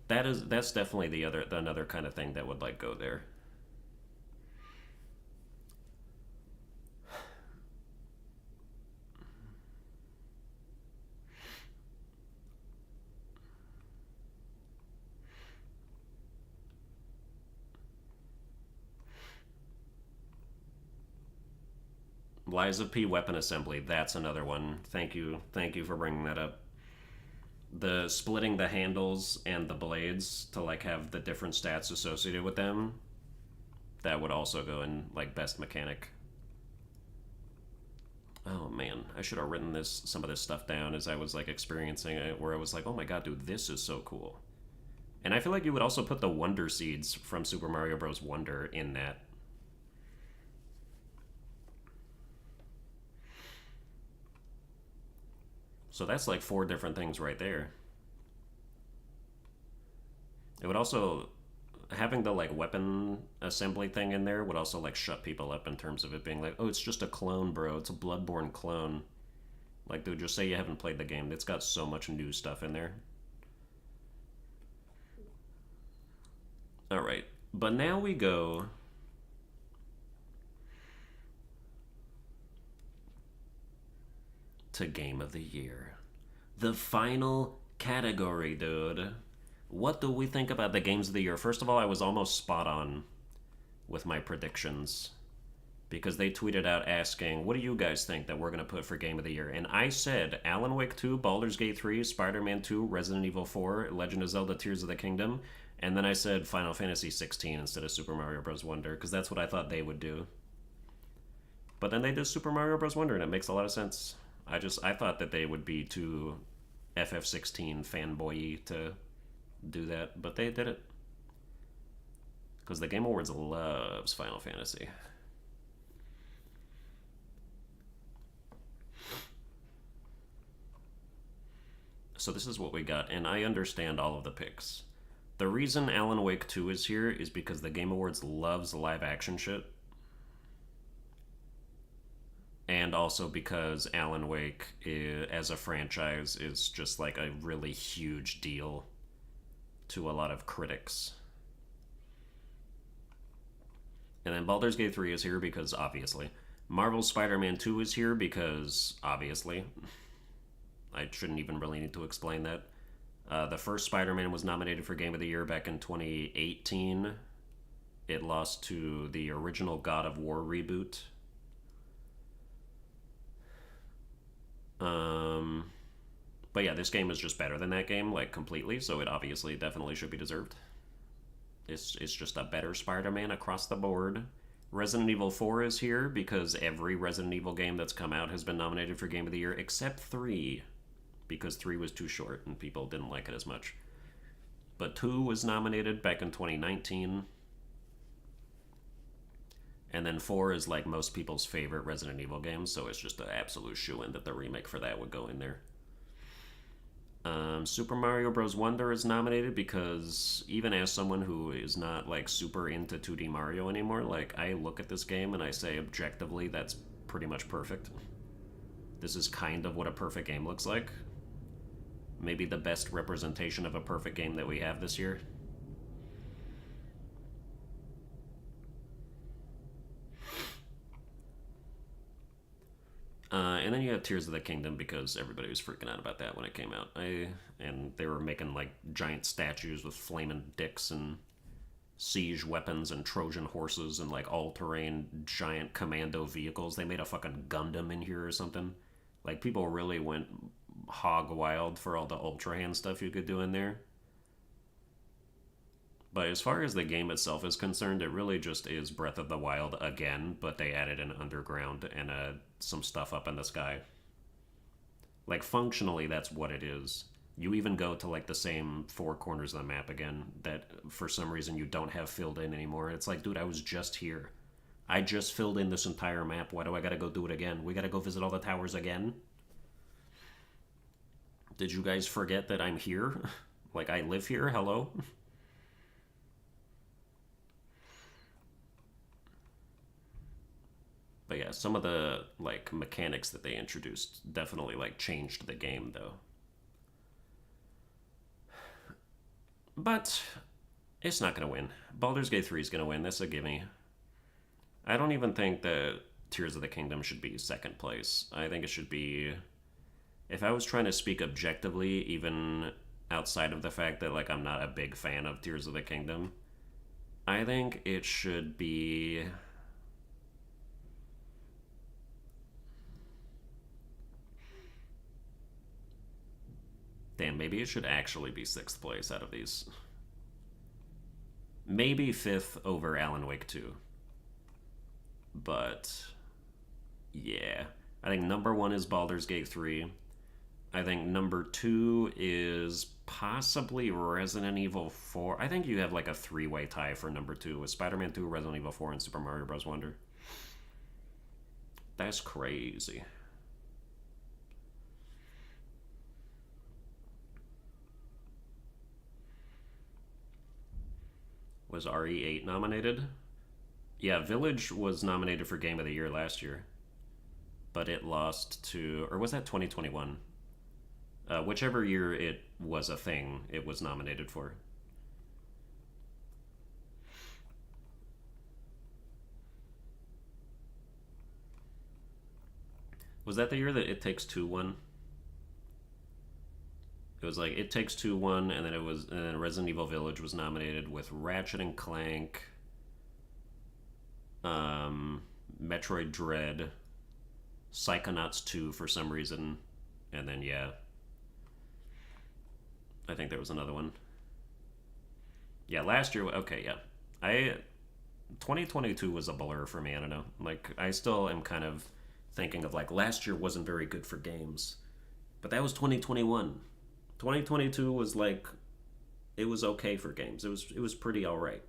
That's definitely another kind of thing that would like go there. Lies of P weapon assembly, that's another one. Thank you for bringing that up. The splitting the handles and the blades to like have the different stats associated with them, that would also go in like best mechanic. Oh man, I should have written some of this stuff down as I was like experiencing it, where I was like, oh my god, dude, this is so cool. And I feel like you would also put the Wonder Seeds from Super Mario Bros. Wonder in that. So that's like four different things right there. It would also having the like weapon assembly thing in there would also like shut people up in terms of it being like, oh, it's just a clone, bro. It's a Bloodborne clone. Like, dude, just say you haven't played the game. It's got so much new stuff in there. All right, but now we go to Game of the Year. The final category, dude. What do we think about the games of the year? First of all, I was almost spot on with my predictions because they tweeted out asking, what do you guys think that we're going to put for Game of the Year? And I said Alan Wake 2, Baldur's Gate 3, Spider-Man 2, Resident Evil 4, Legend of Zelda Tears of the Kingdom, and then I said Final Fantasy 16 instead of Super Mario Bros. Wonder because that's what I thought they would do. But then they did Super Mario Bros. Wonder and it makes a lot of sense. I thought that they would be too FF16 fanboy-y to do that, but they did it. Because the Game Awards loves Final Fantasy. So this is what we got, and I understand all of the picks. The reason Alan Wake 2 is here is because the Game Awards loves live action shit. And also because Alan Wake, as a franchise, is just like a really huge deal to a lot of critics. And then Baldur's Gate 3 is here because, obviously. Marvel's Spider-Man 2 is here because, obviously. I shouldn't even really need to explain that. The first Spider-Man was nominated for Game of the Year back in 2018. It lost to the original God of War reboot. But yeah, this game is just better than that game, like, completely, so it obviously definitely should be deserved. It's just a better Spider-Man across the board. Resident Evil 4 is here because every Resident Evil game that's come out has been nominated for Game of the Year, except 3, because 3 was too short and people didn't like it as much. But 2 was nominated back in 2019. And then 4 is like most people's favorite Resident Evil game, so it's just an absolute shoo-in that the remake for that would go in there. Super Mario Bros. Wonder is nominated because even as someone who is not like super into 2D Mario anymore, like I look at this game and I say objectively that's pretty much perfect. This is kind of what a perfect game looks like. Maybe the best representation of a perfect game that we have this year. And then you have Tears of the Kingdom because everybody was freaking out about that when it came out. And they were making like giant statues with flaming dicks and siege weapons and Trojan horses and like all-terrain giant commando vehicles. They made a fucking Gundam in here or something. Like people really went hog wild for all the Ultra Hand stuff you could do in there. But as far as the game itself is concerned, it really just is Breath of the Wild again, but they added an underground and some stuff up in the sky. Like, functionally, that's what it is. You even go to, like, the same 4 corners of the map again that, for some reason, you don't have filled in anymore. It's like, dude, I was just here. I just filled in this entire map. Why do I gotta go do it again? We gotta go visit all the towers again? Did you guys forget that I'm here? Like, I live here? Hello? But yeah, some of the like mechanics that they introduced definitely like changed the game though. But it's not gonna win. Baldur's Gate 3 is gonna win. That's a gimme. I don't even think that Tears of the Kingdom should be second place. I think it should be. If I was trying to speak objectively, even outside of the fact that like I'm not a big fan of Tears of the Kingdom, I think it should be. Damn, maybe it should actually be 6th place out of these. Maybe 5th over Alan Wake 2. But, yeah. I think number 1 is Baldur's Gate 3. I think number 2 is possibly Resident Evil 4. I think you have like a 3-way tie for number 2 with Spider-Man 2, Resident Evil 4, and Super Mario Bros. Wonder. That's crazy. Was RE8 nominated? Yeah, Village was nominated for Game of the Year last year, but it lost to, or was that 2021? Whichever year it was a thing, it was nominated for. Was that the year that It Takes Two won? It was like It Takes Two won, and then Resident Evil Village was nominated with Ratchet and Clank, Metroid Dread, Psychonauts 2 for some reason, and then yeah, I think there was another one. Yeah, last year. Okay, yeah, I 2022 was a blur for me. I don't know. Like I still am kind of thinking of like last year wasn't very good for games, but that was 2021. 2022 was like it was okay for games. It was pretty all right.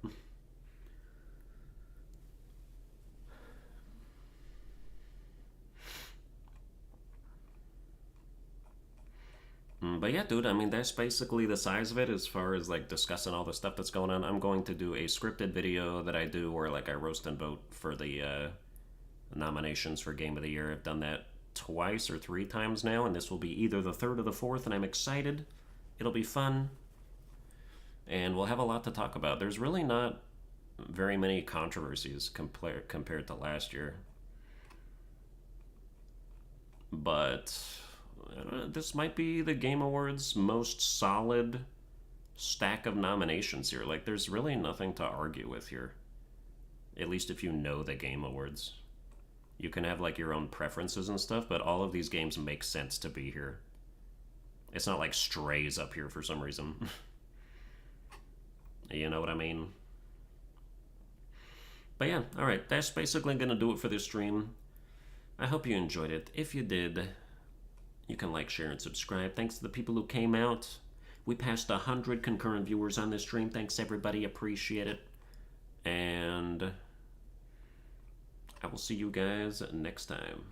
But yeah, dude, I mean, that's basically the size of it as far as like discussing all the stuff that's going on. I'm going to do a scripted video that I do where like I roast and vote for the nominations for Game of the Year. I've done that twice or three times now, and this will be either the third or the fourth, and I'm excited. It'll be fun, and we'll have a lot to talk about. There's really not very many controversies compared to last year, but this might be the Game Awards' most solid stack of nominations here. Like, there's really nothing to argue with here. At least if you know the Game Awards. You can have, like, your own preferences and stuff, but all of these games make sense to be here. It's not like Stray's up here for some reason. You know what I mean? But yeah, alright, that's basically gonna do it for this stream. I hope you enjoyed it. If you did, you can like, share, and subscribe. Thanks to the people who came out. We passed 100 concurrent viewers on this stream. Thanks, everybody. Appreciate it. And I will see you guys next time.